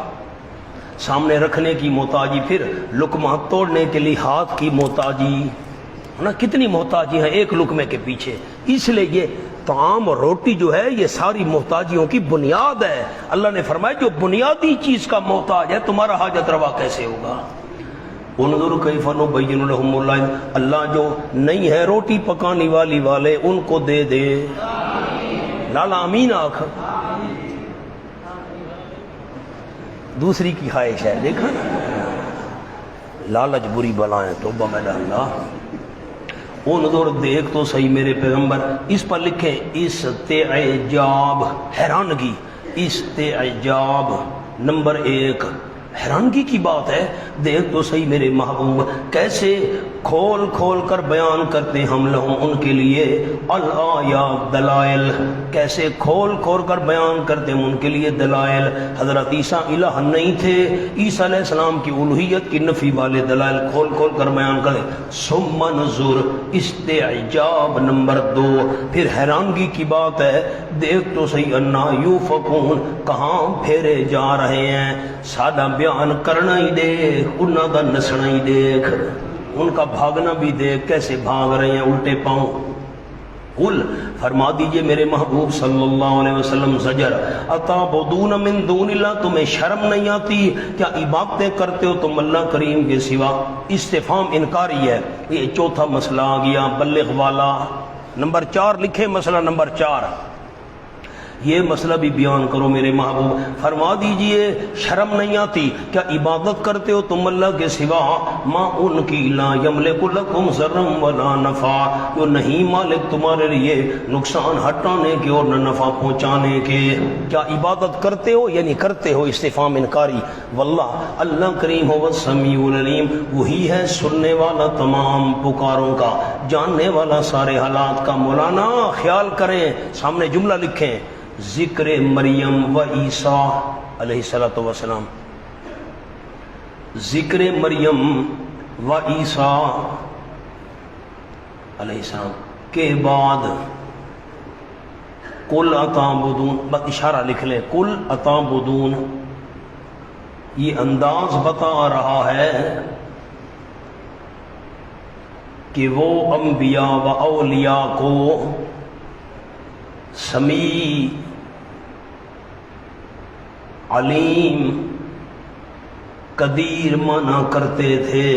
A: سامنے رکھنے کی محتاجی، پھر لقمہ توڑنے کے لیے ہاتھ کی محتاجی نا، کتنی محتاجی ہیں ایک لقمے کے پیچھے۔ اس لیے یہ طعام اور روٹی جو ہے یہ ساری محتاجیوں کی بنیاد ہے۔ اللہ نے فرمایا جو بنیادی چیز کا محتاج ہے تمہارا حاجت روا کیسے ہوگا؟ انظر کیف نبین لہم الآیات، اللہ جو نہیں ہے روٹی پکانے والی والے ان کو دے دے۔ لالا امین آنکھ، دوسری کی خواہش ہے، دیکھا لالچ بری بلائیں، توبہ میرا اللہ۔ انظر دیکھ تو صحیح میرے پیغمبر، اس پر لکھیں استعجاب، حیرانگی، استعجاب نمبر 1، حیرانگی کی بات ہے۔ دیکھ تو صحیح میرے محبوب کیسے کھول کھول کر بیان کرتے ہم لہم ان کے لیے الآیات دلائل، کیسے کھول کھول کر بیان کرتے ہم ان کے لیے دلائل۔ حضرت عیسیٰ الہ نہیں تھے، عیسیٰ علیہ السلام کی الوہیت کی نفی والے دلائل کھول کھول کر بیان کرتے۔ ثم انظر، استعجاب نمبر 2، پھر حیرانگی کی بات ہے، دیکھ تو صحیح انا یوفکون، کہاں پھیرے جا رہے ہیں، سادہ بیان کرنا ہی دیکھ، انہاں دا نسنا ہی دیکھ، ان کا بھاگنا بھی دیکھ، کیسے بھاگ رہے ہیں الٹے پاؤں۔ قل، فرما دیجئے میرے محبوب صلی اللہ علیہ وسلم، زجر، اتعبدون من دون اللہ، تمہیں شرم نہیں آتی کیا عبادتیں کرتے ہو تم اللہ کریم کے سوا؟ استفہام انکاری ہے۔ یہ چوتھا مسئلہ آ گیا، بلغ والا۔ نمبر 4 لکھے، مسئلہ نمبر 4، یہ مسئلہ بھی بیان کرو میرے محبوب، فرما دیجئے شرم نہیں آتی کیا عبادت کرتے ہو تم اللہ کے سوا، ما ان کی لا یملک لکم ضرا ولا نفع، جو نہیں مالک تمہارے لیے نقصان ہٹانے کے اور نہ نفع پہنچانے کے، کیا عبادت کرتے ہو یا نہیں کرتے ہو؟ استفہام انکاری۔ واللہ، اللہ کریم ہو السمیع العلیم، وہی ہے سننے والا تمام پکاروں کا، جاننے والا سارے حالات کا۔ مولانا خیال کریں، سامنے جملہ لکھیں، ذکر مریم و عیسیٰ علیہ السلام، ذکر مریم و عیسیٰ علیہ السلام کے بعد قل اتعبدون، بس اشارہ لکھ لیں، قل اتعبدون، یہ انداز بتا رہا ہے کہ وہ انبیاء و اولیاء کو سمیع علیم قدیر مانا کرتے تھے۔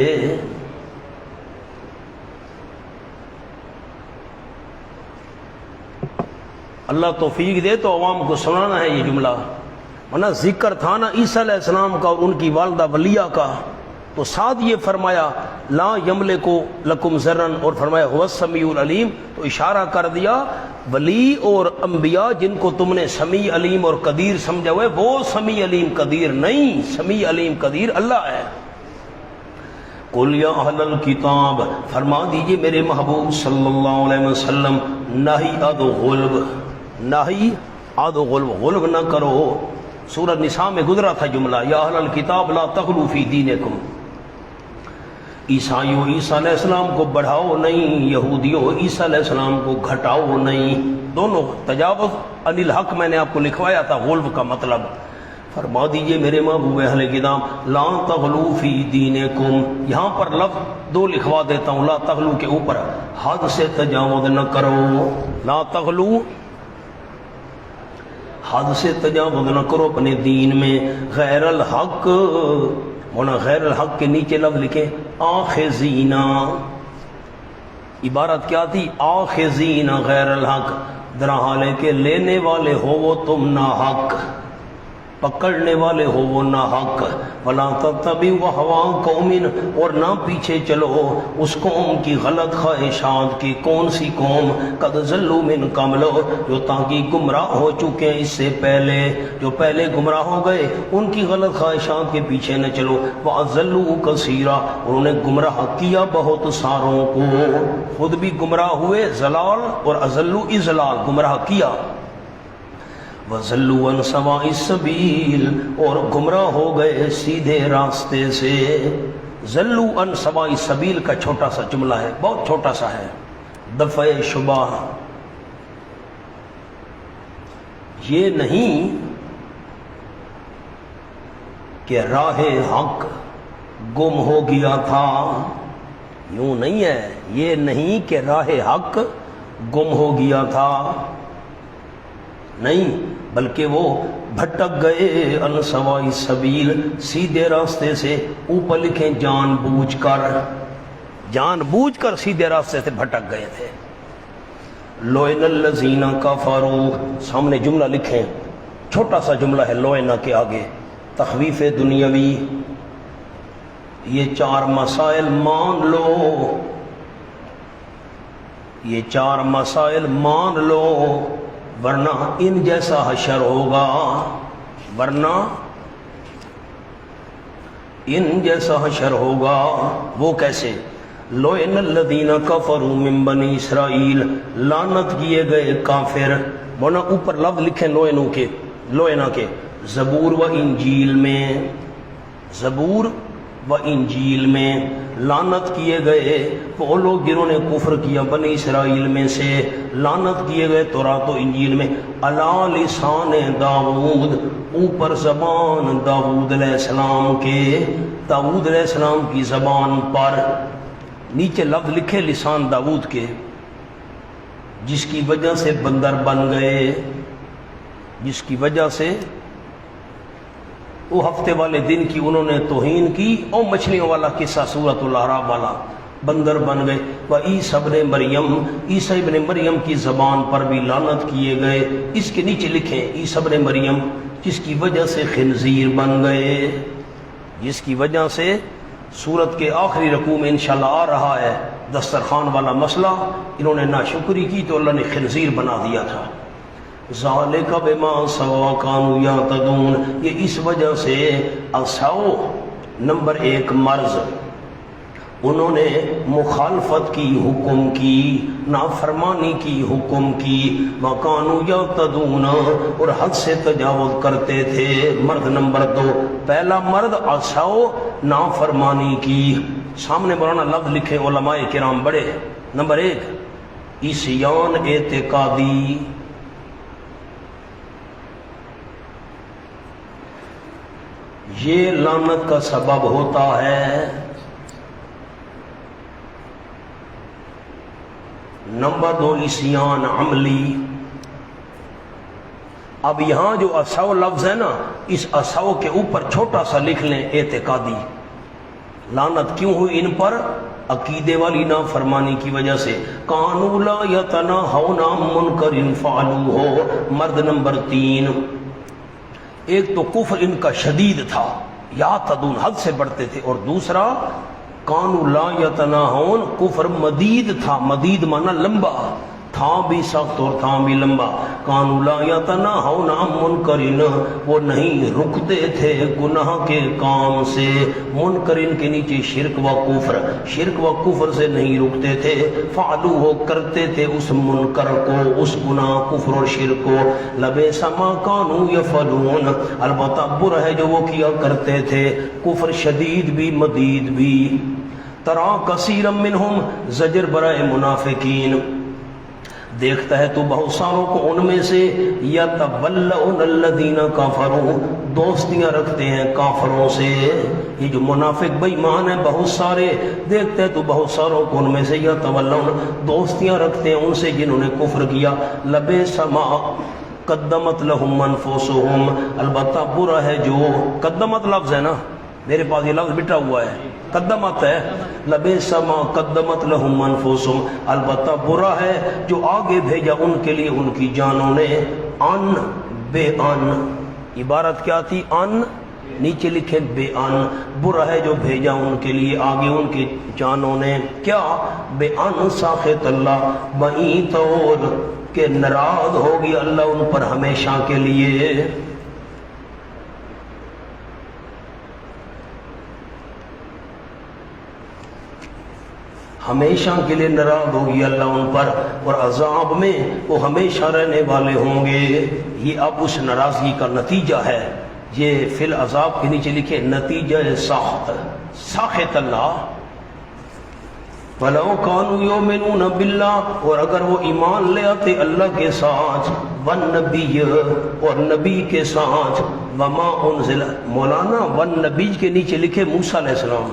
A: اللہ توفیق دے تو عوام کو سنانا ہے یہ جملہ، ورنہ ذکر تھا نا عیسیٰ علیہ السلام کا اور ان کی والدہ ولیہ کا، تو ساتھ یہ فرمایا لا یملک لکم ضرا اور فرمایا هو السمیع العلیم، تو اشارہ کر دیا ولی اور انبیاء جن کو تم نے سمیع علیم اور قدیر سمجھا ہوئے، وہ سمیع علیم قدیر نہیں، سمیع علیم قدیر اللہ ہے۔ قل یا اہل الکتاب، فرما دیجئے میرے محبوب صلی اللہ علیہ وسلم، نہی اد غلب، نہی اد غلب، غلب نہ کرو۔ سورہ نساء میں گزرا تھا جملہ، یا اہل الکتاب لا تغلوا فی دینکم، عیسائیوں عیسیٰ علیہ السلام کو بڑھاؤ نہیں، یہودیوں عیسیٰ علیہ السلام کو گھٹاؤ نہیں، دونوں تجاوز عن الحق میں نے آپ کو لکھوایا تھا غلب کا مطلب۔ فرما دیجئے میرے محبوب اہل کتاب لا تغلوا فی دینکم، یہاں پر لفظ 2 لکھوا دیتا ہوں، لا تغلو کے اوپر حد سے تجاوز نہ کرو، لا تغلو حد سے تجاوز نہ کرو اپنے دین میں، غیر الحق ہونا، غیر الحق کے نیچے لفظ لکھیں آخذین، عبارت کیا تھی؟ آخذین غیر الحق، درحالے کے لینے والے ہو وہ تم ناحق، پکڑنے والے ہو وہ ناحق، ولا تتبعوا اهواء قوم، اور نہ پیچھے چلو اس قوم کی غلط خواہشات کی۔ کون سی قوم؟ قد ضلوا من قبل، جو تاکہ گمراہ ہو چکے ہیں اس سے پہلے، جو پہلے گمراہ ہو گئے ان کی غلط خواہشات کے پیچھے نہ چلو۔ وَأَضَلُّوا كَثِيرًا، انہوں نے گمراہ کیا بہت ساروں کو، خود بھی گمراہ ہوئے، ضلال اور اضلوا اضلال، گمراہ کیا۔ وَضَلُّوا عَنْ سَوَاءِ السَّبِيلِ، اور گمراہ ہو گئے سیدھے راستے سے۔ ضلوا عن سواء السبیل کا چھوٹا سا جملہ ہے، بہت چھوٹا سا ہے، دفع شبہ۔ یہ نہیں کہ راہ حق گم ہو گیا تھا، یوں نہیں ہے، یہ نہیں کہ راہ حق گم ہو گیا تھا، نہیں، بلکہ وہ بھٹک گئے ان سواء السبیل، سیدھے راستے سے۔ اوپر لکھیں جان بوجھ کر، جان بوجھ کر سیدھے راستے سے بھٹک گئے تھے۔ لوئن الذین کفروا، سامنے جملہ لکھیں، چھوٹا سا جملہ ہے لوئنا کے آگے، تخویف دنیاوی۔ یہ 4 مسائل مان لو، یہ 4 مسائل مان لو، ورنہ ان جیسا حشر ہوگا، ورنہ ان جیسا حشر ہوگا۔ وہ کیسے؟ لوئن الذین کفروا من بنی اسرائیل، لعنت کیے گئے کافر. مونا اوپر لفظ لکھیں لوئنوں کے، لوئنا کے، زبور و انجیل میں، زبور و انجیل میں لعنت کیے گئے وہ لوگ جنہوں نے کفر کیا بنی اسرائیل میں سے، لعنت کیے گئے تورات و انجیل میں علی لسان داؤد، اوپر زبان داؤد علیہ السلام کے، داؤد علیہ السلام کی زبان پر. نیچے لفظ لکھے لسان داؤد کے، جس کی وجہ سے بندر بن گئے، جس کی وجہ سے وہ ہفتے والے دن کی انہوں نے توہین کی، اور مچھلیوں والا قصہ سورۃ الاعراف والا، بندر بن گئے. وعیسی ابن مریم، عیسی ابن مریم کی زبان پر بھی لعنت کیے گئے. اس کے نیچے لکھیں عیسی ابن مریم جس کی وجہ سے خنزیر بن گئے، جس کی وجہ سے سورت کے آخری رکوع میں انشاءاللہ آ رہا ہے دسترخوان والا مسئلہ، انہوں نے ناشکری کی تو اللہ نے خنزیر بنا دیا تھا. ذالک بما عصوا کانوا یعتدون، یہ اس وجہ سے عصوا نمبر 1 مرض، انہوں نے مخالفت کی، حکم کی، نافرمانی کی، حکم کی. وَكَانُوا يَعْتَدُونَ، اور حد سے تجاوز کرتے تھے. مرد نمبر 2، پہلا مرد عصوا، نافرمانی کی. سامنے مولانا لفظ لکھے علماء کرام بڑے. نمبر 1 عصیان اعتقادی، یہ لعنت کا سبب ہوتا ہے. نمبر 2 عصیان عملی. اب یہاں جو عصوا لفظ ہے نا، اس عصوا کے اوپر چھوٹا سا لکھ لیں اعتقادی. لعنت کیوں ہوئی ان پر؟ عقیدے والی نافرمانی کی وجہ سے. کانوا لا یتناہون عن منکر فعلوہ. مرد نمبر 3، ایک تو کفر ان کا شدید تھا، یعتدون حد سے بڑھتے تھے، اور دوسرا کانوا لا یتناہون، کفر مدید تھا. مدید مانا لمبا، تھا بھی سخت اور تھا بھی لمبا. کانوا لا یتناہون عن منکرین، وہ نہیں رکتے تھے گناہ کے کام سے. منکرین کے نیچے شرک و کفر، شرک و کفر سے نہیں رکتے تھے. فعلوہ، کرتے تھے اس منکر کو، اس گناہ کفر اور شرک کو. لبئس ما کانوا یفعلون، البتہ برا ہے جو وہ کیا کرتے تھے، کفر شدید بھی مدید بھی. ترا کثیرا منہم، زجر برائے منافقین، دیکھتا ہے تو بہت ساروں کو ان میں سے یتولون الذین کفروا، دوستیاں رکھتے ہیں کافروں سے. یہ جو منافق بے ایمان ہیں بہت سارے، دیکھتے ہیں تو بہت ساروں کو ان میں سے یتولون، دوستیاں رکھتے ہیں ان سے جنہوں نے کفر کیا. لبئس ما قدمت لہم انفسہم، البتہ برا ہے جو قدمت لفظ ہے نا، میرے پاس یہ لفظ بٹا ہوا ہے، قدمت ہے. لبئس ما قدمت لہم انفسہم، البتہ برا ہے جو آگے بھیجا ان کے لیے ان کی جانوں نے. ان بے ان، عبارت کیا تھی؟ ان، نیچے لکھے بے ان. برا ہے جو بھیجا ان کے لیے آگے ان کی جانوں نے. کیا؟ بے ان ساخط اللہ، بئی طور کہ ناراض ہوگی اللہ ان پر ہمیشہ کے لیے. ہمیشہ کے لیے ناراض ہوگی اللہ ان پر، اور عذاب میں وہ ہمیشہ رہنے والے ہوں گے. یہ اب اس ناراضگی کا نتیجہ ہے. یہ فی العذاب کے نیچے لکھے نتیجہ ساخت، ساخط اللہ. وَلَوْ كَانُوا يُؤْمِنُونَ بِاللَّهِ، اور اگر وہ ایمان لے آتے اللہ کے ساتھ، وَالنَّبِيِّ، اور نبی کے ساتھ، وَمَا أُنزِلَ، مولانا وَالنَّبِيِّ کے نیچے لکھے موسیٰ علیہ السلام.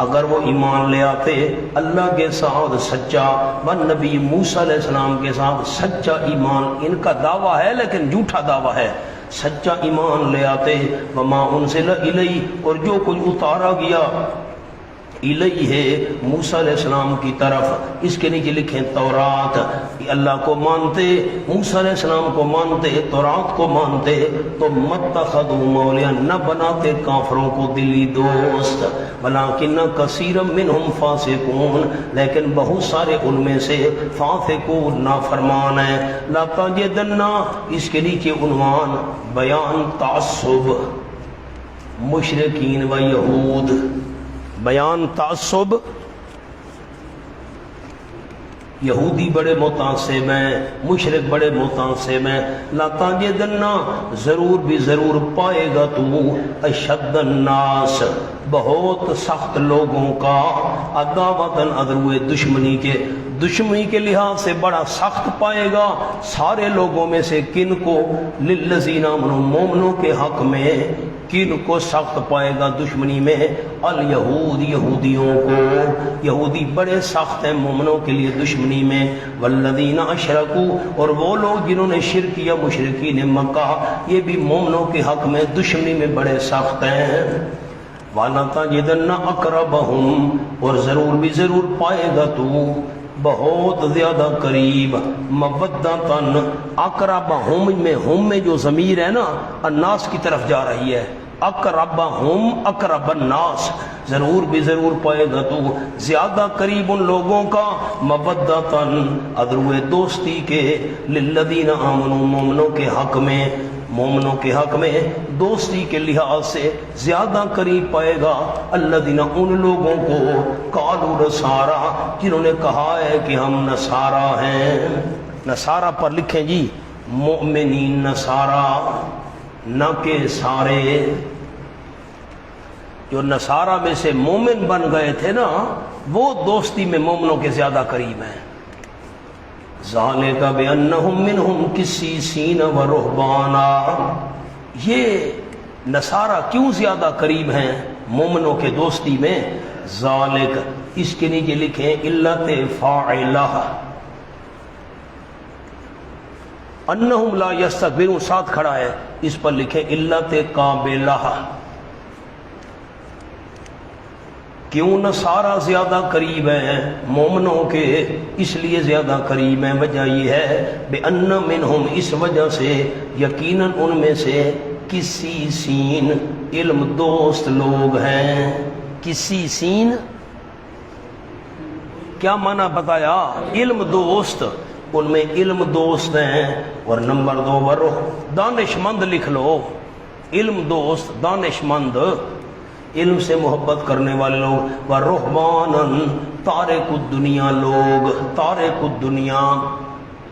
A: اگر وہ ایمان لے آتے اللہ کے ساتھ سچا، والنبی موسیٰ علیہ السلام کے ساتھ سچا ایمان، ان کا دعویٰ ہے لیکن جھوٹا دعویٰ ہے، سچا ایمان لے آتے. وما انزل الی، اور جو کچھ اتارا گیا الیہ ہے موسیٰ علیہ السلام کی طرف. اس کے نیچے لکھیں تورات. اللہ کو مانتے، موسیٰ علیہ السلام کو مانتے، تورات کو مانتے، تو متخذوا مولیا، نہ بناتے کافروں کو دلی دوست. ولکن کثیر منہم فاسقون، لیکن بہت سارے ان میں سے فاسقون نافرمان ہیں. لا تجدن، اس کے نیچے عنوان بیان تعصب مشرکین و یہود. بیان تعصب، یہودی بڑے متعصب ہیں، مشرک بڑے متعصب ہیں. لا تجدن، ضرور بھی ضرور پائے گا تو اشد الناس، بہت سخت لوگوں کا، عداوتاً عدو دشمنی کے لحاظ سے بڑا سخت پائے گا سارے لوگوں میں سے. کن کو؟ للذین آمنوا، مومنوں کے حق میں. کن کو سخت پائے گا دشمنی میں؟ الیہود، یہودیوں کو. یہودی بڑے سخت ہیں مومنوں کے لیے دشمنی میں. والذین اشرکوا، اور وہ لوگ جنہوں نے شرک کیا مشرکین مکہ، یہ بھی مومنوں کے حق میں دشمنی میں بڑے سخت ہیں. وَلَتَجِدَنَّ أَقْرَبَهُمْ، اور ضرور بھی ضرور پائے گا تو بہت زیادہ قریب. مودتاً، اقربہم میں ہم میں جو ضمیر ہے نا الناس کی طرف جا رہی ہے. اقربہم، اقرب الناس، ضرور بھی ضرور پائے گا تو زیادہ قریب ان لوگوں کا. مودتاً، عدو دوستی کے. للذین آمنوا، مومنوں کے حق میں. مومنوں کے حق میں دوستی کے لحاظ سے زیادہ قریب پائے گا. الذین، ان لوگوں کو. قالوا نصارا، جنہوں نے کہا ہے کہ ہم نصارا ہیں. نصارا پر لکھیں جی مؤمنین نصارا، نہ کہ سارے. جو نصارا میں سے مومن بن گئے تھے نا وہ دوستی میں مومنوں کے زیادہ قریب ہیں. ذالک بانہم منہم قسیسین و رہبانا، یہ نصارہ کیوں زیادہ قریب ہیں مومنوں کے دوستی میں؟ ذالک، اس کے نیچے لکھیں علت فاعلہ، انہم لا یستکبرون ساتھ کھڑا ہے، اس پر لکھیں علت قابلہ. کیوں نصارہ زیادہ قریب ہیں مومنوں کے؟ اس لیے زیادہ قریب ہیں، وجہ یہ ہے بأن منہم، اس وجہ سے یقیناً ان میں سے کسی سین، علم دوست لوگ ہیں. کسی سین کیا معنی بتایا؟ علم دوست، ان میں علم دوست ہیں. اور نمبر 2 دانش مند لکھ لو. علم دوست، دانش مند، علم سے محبت کرنے والے لوگ. ورہباناً، تارک الدنیا لوگ. تارک الدنیا،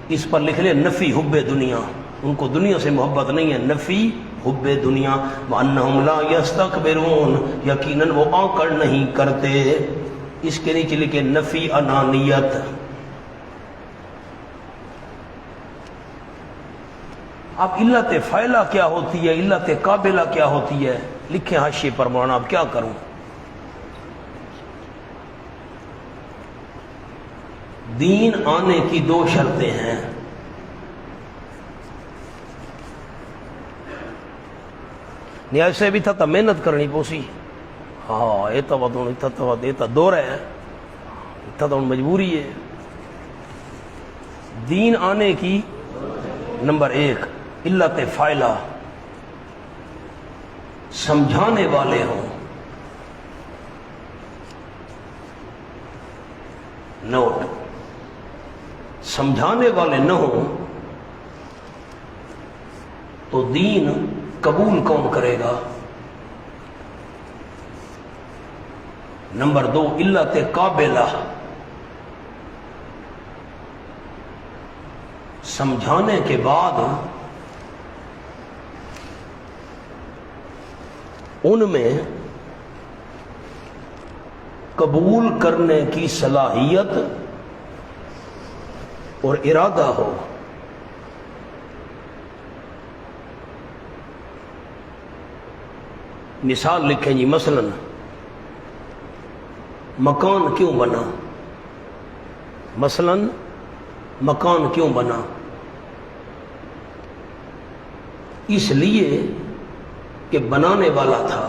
A: اس پر لکھ لے نفی حب دنیا، ان کو دنیا سے محبت نہیں ہے، نفی حب دنیا. وانہم لا یستکبرون، یقیناً وہ آکڑ نہیں کرتے. اس کے نیچے لکھے نفی انانیت. اب علت فاعلہ کیا ہوتی ہے، علت قابلہ کیا ہوتی ہے؟ لکھیں حاشیے پر مولانا. اب کیا کروں؟ دین آنے کی 2 شرطیں ہیں. ایسے بھی تھا محنت کرنی پوسی. ہاں یہ تو دور ہے، تو مجبوری ہے. دین آنے کی نمبر 1 علت فاعلہ، سمجھانے والے ہوں. نوٹ، سمجھانے والے نہ ہوں تو دین قبول کون کرے گا؟ نمبر 2 علت قابلہ، سمجھانے کے بعد ان میں قبول کرنے کی صلاحیت اور ارادہ ہو. مثال لکھیں جی، مثلا مکان کیوں بنا؟ مثلا مکان کیوں بنا؟ اس لیے کہ بنانے والا تھا.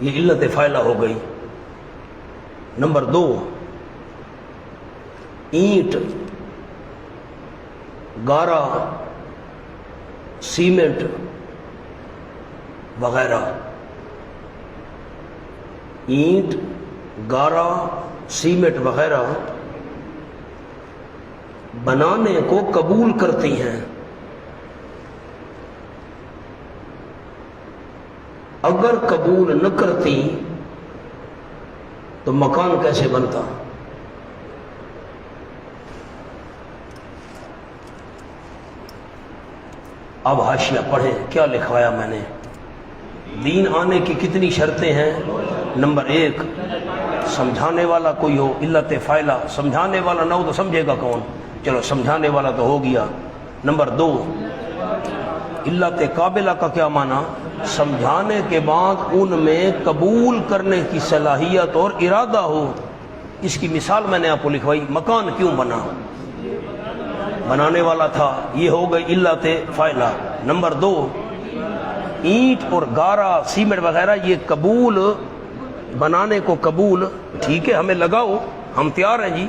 A: یہ علت فاعلہ ہو گئی. نمبر 2 اینٹ، گارا، سیمنٹ وغیرہ. اینٹ، گارا، سیمنٹ وغیرہ بنانے کو قبول کرتی ہیں. اگر قبول نہ کرتی تو مکان کیسے بنتا؟ اب حاشیہ پڑھیں کیا لکھوایا میں نے. دین آنے کی کتنی شرطیں ہیں؟ نمبر 1 سمجھانے والا کوئی ہو، علت فاعلہ. سمجھانے والا نہ ہو تو سمجھے گا کون؟ چلو سمجھانے والا تو ہو گیا. نمبر 2 علت قابلہ کا کیا معنی؟ سمجھانے کے بعد ان میں قبول کرنے کی صلاحیت اور ارادہ ہو. اس کی مثال میں نے آپ کو لکھوائی. مکان کیوں بنا؟ بنانے والا تھا، یہ ہو گئی علت فاعلہ. نمبر 2 اینٹ اور گارا سیمنٹ وغیرہ یہ قبول، بنانے کو قبول، ٹھیک ہے ہمیں لگاؤ، ہم تیار ہیں جی.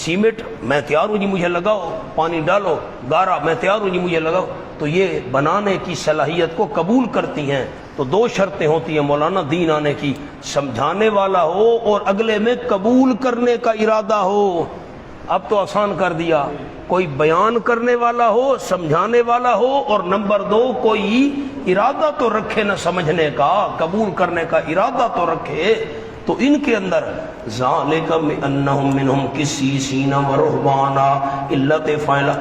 A: سیمنٹ میں تیار ہوں جی مجھے لگاؤ، پانی ڈالو. گارا میں تیار ہوں جی مجھے لگاؤ. تو یہ بنانے کی صلاحیت کو قبول کرتی ہیں. تو 2 شرطیں ہوتی ہیں مولانا دین آنے کی، سمجھانے والا ہو اور اگلے میں قبول کرنے کا ارادہ ہو. اب تو آسان کر دیا، کوئی بیان کرنے والا ہو، سمجھانے والا ہو، اور نمبر 2 کوئی ارادہ تو رکھے نہ سمجھنے کا، قبول کرنے کا ارادہ تو رکھے. تو ان کے اندر ذالک بانہم منہم قسیسین و رہبانا، علت فاعلہ.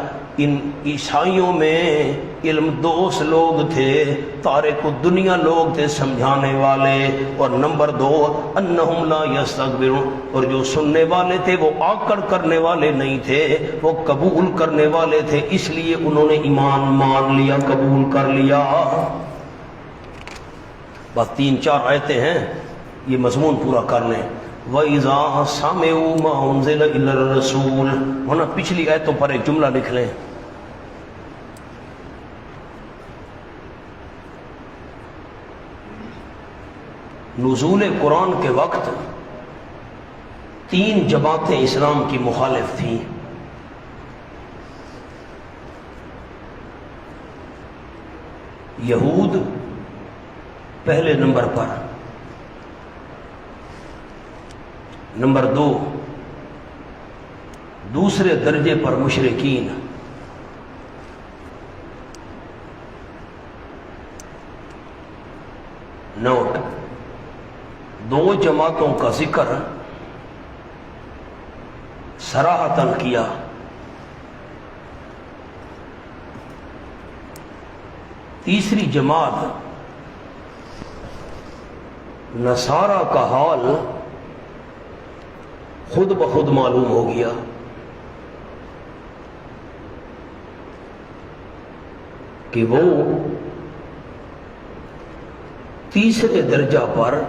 A: ان عیسائیوں میں علم دوست لوگ تھے، تارک الدنیا لوگ تھے، سمجھانے والے. اور نمبر 2 انہم لا یستکبرون، اور جو سننے والے تھے وہ آکڑ کرنے والے نہیں تھے، وہ قبول کرنے والے تھے. اس لیے انہوں نے ایمان مان لیا، قبول کر لیا. بس 3-4 آیتیں ہیں، یہ مضمون پورا کر لیں. وَإِذَا سَمِعُوا مَا أُنزِلَ إِلَى الرَّسُولِ، ہونا پچھلی آیتوں پر ایک جملہ لکھ لیں. نزول قرآن کے وقت 3 جماعتیں اسلام کی مخالف تھیں. یہود پہلے نمبر پر، نمبر 2 دوسرے درجے پر مشرکین، نوٹ 2 جماعتوں کا ذکر صراحتاً کیا. تیسری جماعت نصارہ کا حال خود بخود معلوم ہو گیا کہ وہ تیسرے درجہ پر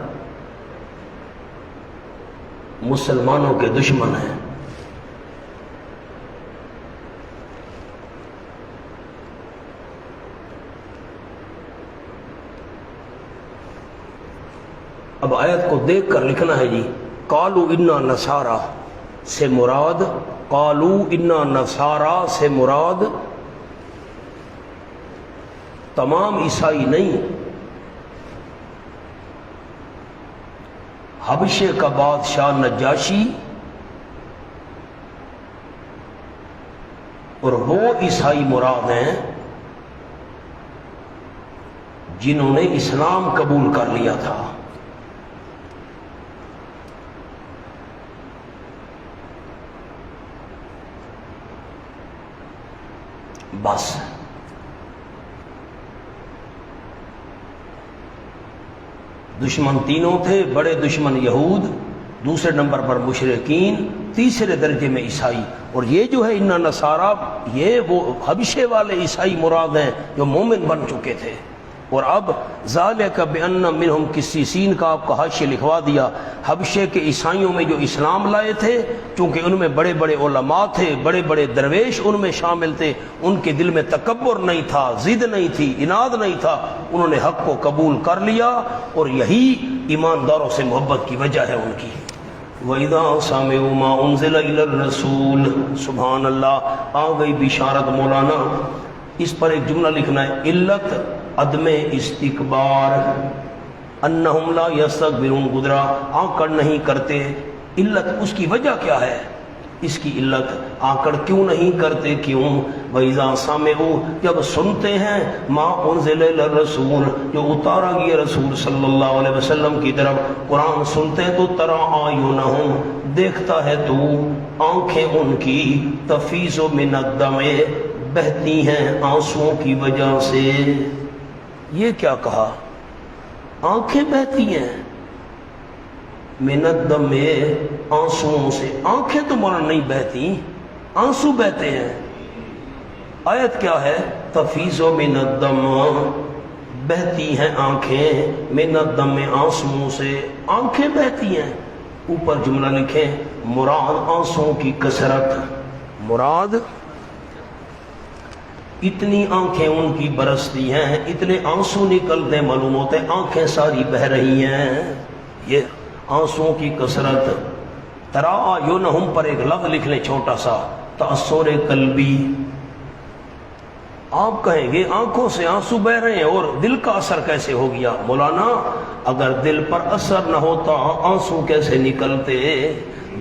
A: مسلمانوں کے دشمن ہیں. اب آیت کو دیکھ کر لکھنا ہے جی. قالوا انا نصارا سے مراد، قالوا انا نصارا سے مراد تمام عیسائی نہیں. حبشے کا بادشاہ نجاشی اور وہ عیسائی مراد ہیں جنہوں نے اسلام قبول کر لیا تھا. بس دشمن 3 تھے، بڑے دشمن یہود، دوسرے نمبر پر مشرکین، تیسرے درجے میں عیسائی. اور یہ جو ہے انا نصارا، یہ وہ حبشے والے عیسائی مراد ہیں جو مومن بن چکے تھے. اور اب ذالک بان منہم قسیسین کا آپ کا حاشیہ لکھوا دیا. حبشے کے عیسائیوں میں جو اسلام لائے تھے، چونکہ ان میں بڑے بڑے علماء تھے، بڑے بڑے درویش ان میں شامل تھے، ان کے دل میں تکبر نہیں تھا، ضد نہیں تھی، عناد نہیں تھا، انہوں نے حق کو قبول کر لیا. اور یہی ایمانداروں سے محبت کی وجہ ہے ان کی. وَإِذَا سَمِعُوا مَا أُنزِلَ إِلَى الرَّسُولِ، سبحان اللہ، آ گئی بشارت مولانا. اس پر ایک جملہ لکھنا ہے. علت عدم استکبار، انہم لا یستکبرون، گزرا آکڑ نہیں کرتے. علت اس کی وجہ کیا ہے؟ اس کی علت آکڑ کیوں نہیں کرتے کیوں؟ وَإِذَا سَمِعُوا جب سنتے ہیں مَا أُنزِلَ إِلَى الرَّسُولِ جو اتارا گیا رسول صلی اللہ علیہ وسلم کی طرف، قرآن سنتے ہیں تو تَرَىٰ أَعْيُنَهُمْ دیکھتا ہے تو آنکھیں ان کی تفیض من الدمع بہتی ہیں آنسوؤں کی وجہ سے۔ یہ کیا کہا؟ آنکھیں بہتی ہیں من الدمع آنسوؤں سے، آنکھیں تو مولانا نہیں بہتی، آنسو بہتے ہیں۔ آیت کیا ہے؟ تفیض من الدمع بہتی ہیں آنکھیں من الدمع آنسوؤں سے، آنکھیں بہتی ہیں۔ اوپر جملہ لکھیں مراد آنسوؤں کی کثرت، مراد اتنی آنکھیں ان کی برستی ہیں، اتنے آنسو نکلتے معلوم ہوتے ہیں آنکھیں ساری بہہ رہی ہیں۔ یہ آنسوؤں کی کثرت۔ ترا اعینہم پر ایک لفظ لکھ لیں چھوٹا سا، تأثر قلبی۔ آپ کہیں گے آنکھوں سے آنسو بہ رہے ہیں اور دل کا اثر کیسے ہو گیا؟ مولانا اگر دل پر اثر نہ ہوتا آنسو کیسے نکلتے؟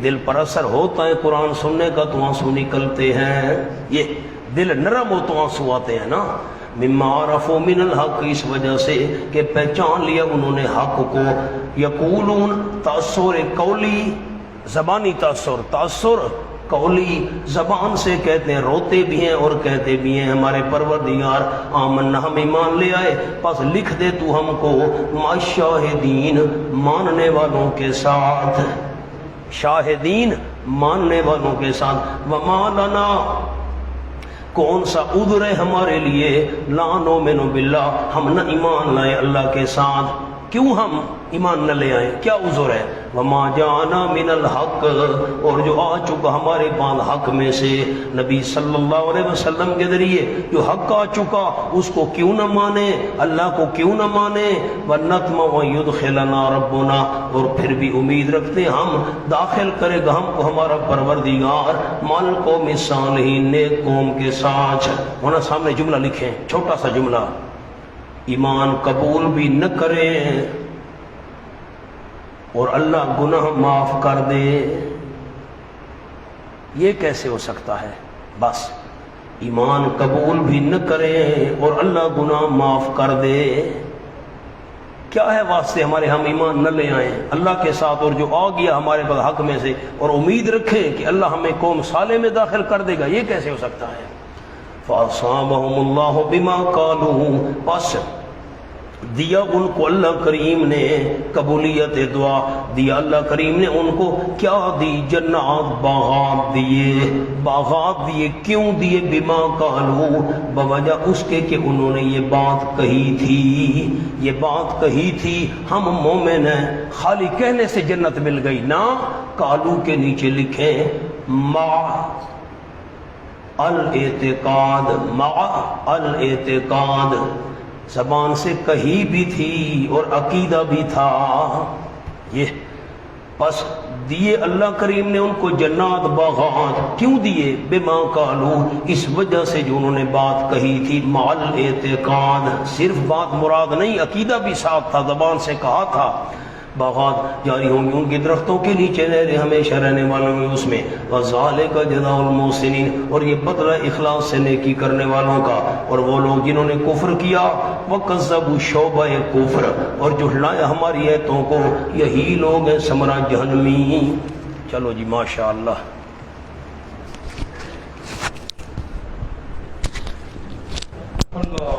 A: دل پر اثر ہوتا ہے قرآن سننے کا تو آنسو نکلتے ہیں۔ یہ دل نرم ہو تو آنسو آتے ہیں نا۔ مما عرفوا من الحق اس وجہ سے کہ پہچان لیا انہوں نے حق کو۔ یقولون تأثر قولی زبانی تأثر، تأثر قولی زبان سے کہتے ہیں، روتے بھی ہیں اور کہتے بھی ہیں ہمارے پروردگار آمنا ہم ایمان لے آئے، پس لکھ دے تو ہم کو مع شاہدین ماننے والوں کے ساتھ، شاہدین ماننے والوں کے ساتھ۔ وما لنا کون سا عذر ہے ہمارے لیے لا نؤمن باللہ ہم نہ ایمان لائے اللہ کے ساتھ؟ کیوں ہم ایمان نہ لے آئیں؟ کیا عذر ہے؟ وما جانا من الحق اور جو آ چکا ہمارے پاس حق میں سے نبی صلی اللہ علیہ وسلم کے ذریعے جو حق آ چکا اس کو کیوں نہ مانے، اللہ کو کیوں نہ مانے؟ وَنَطْمَعُ أَن يُدْخِلَنَا رَبُّنَا اور پھر بھی امید رکھتے ہم داخل کرے گا ہم کو ہمارا پروردگار مال قوم صالحین نیک قوم کے ساتھ۔ ہونا سامنے جملہ لکھیں چھوٹا سا جملہ، ایمان قبول بھی نہ کریں اور اللہ گناہ معاف کر دے، یہ کیسے ہو سکتا ہے؟ بس ایمان قبول بھی نہ کریں اور اللہ گناہ معاف کر دے، کیا ہے واسطے ہمارے ہم ایمان نہ لے آئیں اللہ کے ساتھ اور جو آ گیا ہمارے پاس حق میں سے اور امید رکھیں کہ اللہ ہمیں قوم صالح میں داخل کر دے گا، یہ کیسے ہو سکتا ہے؟ فَأَصَابَهُمُ اللَّهُ بِمَا قَالُوا پس دیا ان کو اللہ کریم نے قبولیت دعا، دیا اللہ کریم نے ان کو کیا دی؟ جنات باغات دیے، باغات دیے۔ کیوں دیے؟ بما قالوا بوجہ اس کے کہ انہوں نے یہ بات کہی تھی، یہ بات کہی تھی ہم مومن ہیں، خالی کہنے سے جنت مل گئی نا، قالو کے نیچے لکھیں مع الاعتقاد، مع الاعتقاد زبان سے کہی بھی تھی اور عقیدہ بھی تھا۔ یہ پس دیے اللہ کریم نے ان کو جنات باغات، کیوں دیے؟ بما قالو اس وجہ سے جو انہوں نے بات کہی تھی، مع الاعتقاد صرف بات مراد نہیں عقیدہ بھی ساتھ تھا، زبان سے کہا تھا۔ باغات جاری ہوں گی ان کے درختوں کے نیچے نہریں ہمیشہ رہنے والوں میں اس میں، وذالک جزاء المحسنین اور یہ بدلہ اخلاص سے نیکی کرنے والوں کا۔ اور وہ لوگ جنہوں نے کفر کیا وکذبوا شعبہ کفر اور جھٹلایا ہماری ایتوں کو، یہی لوگ ہیں ثمرہ جہنمی۔ چلو جی ماشاءاللہ۔
B: اللہ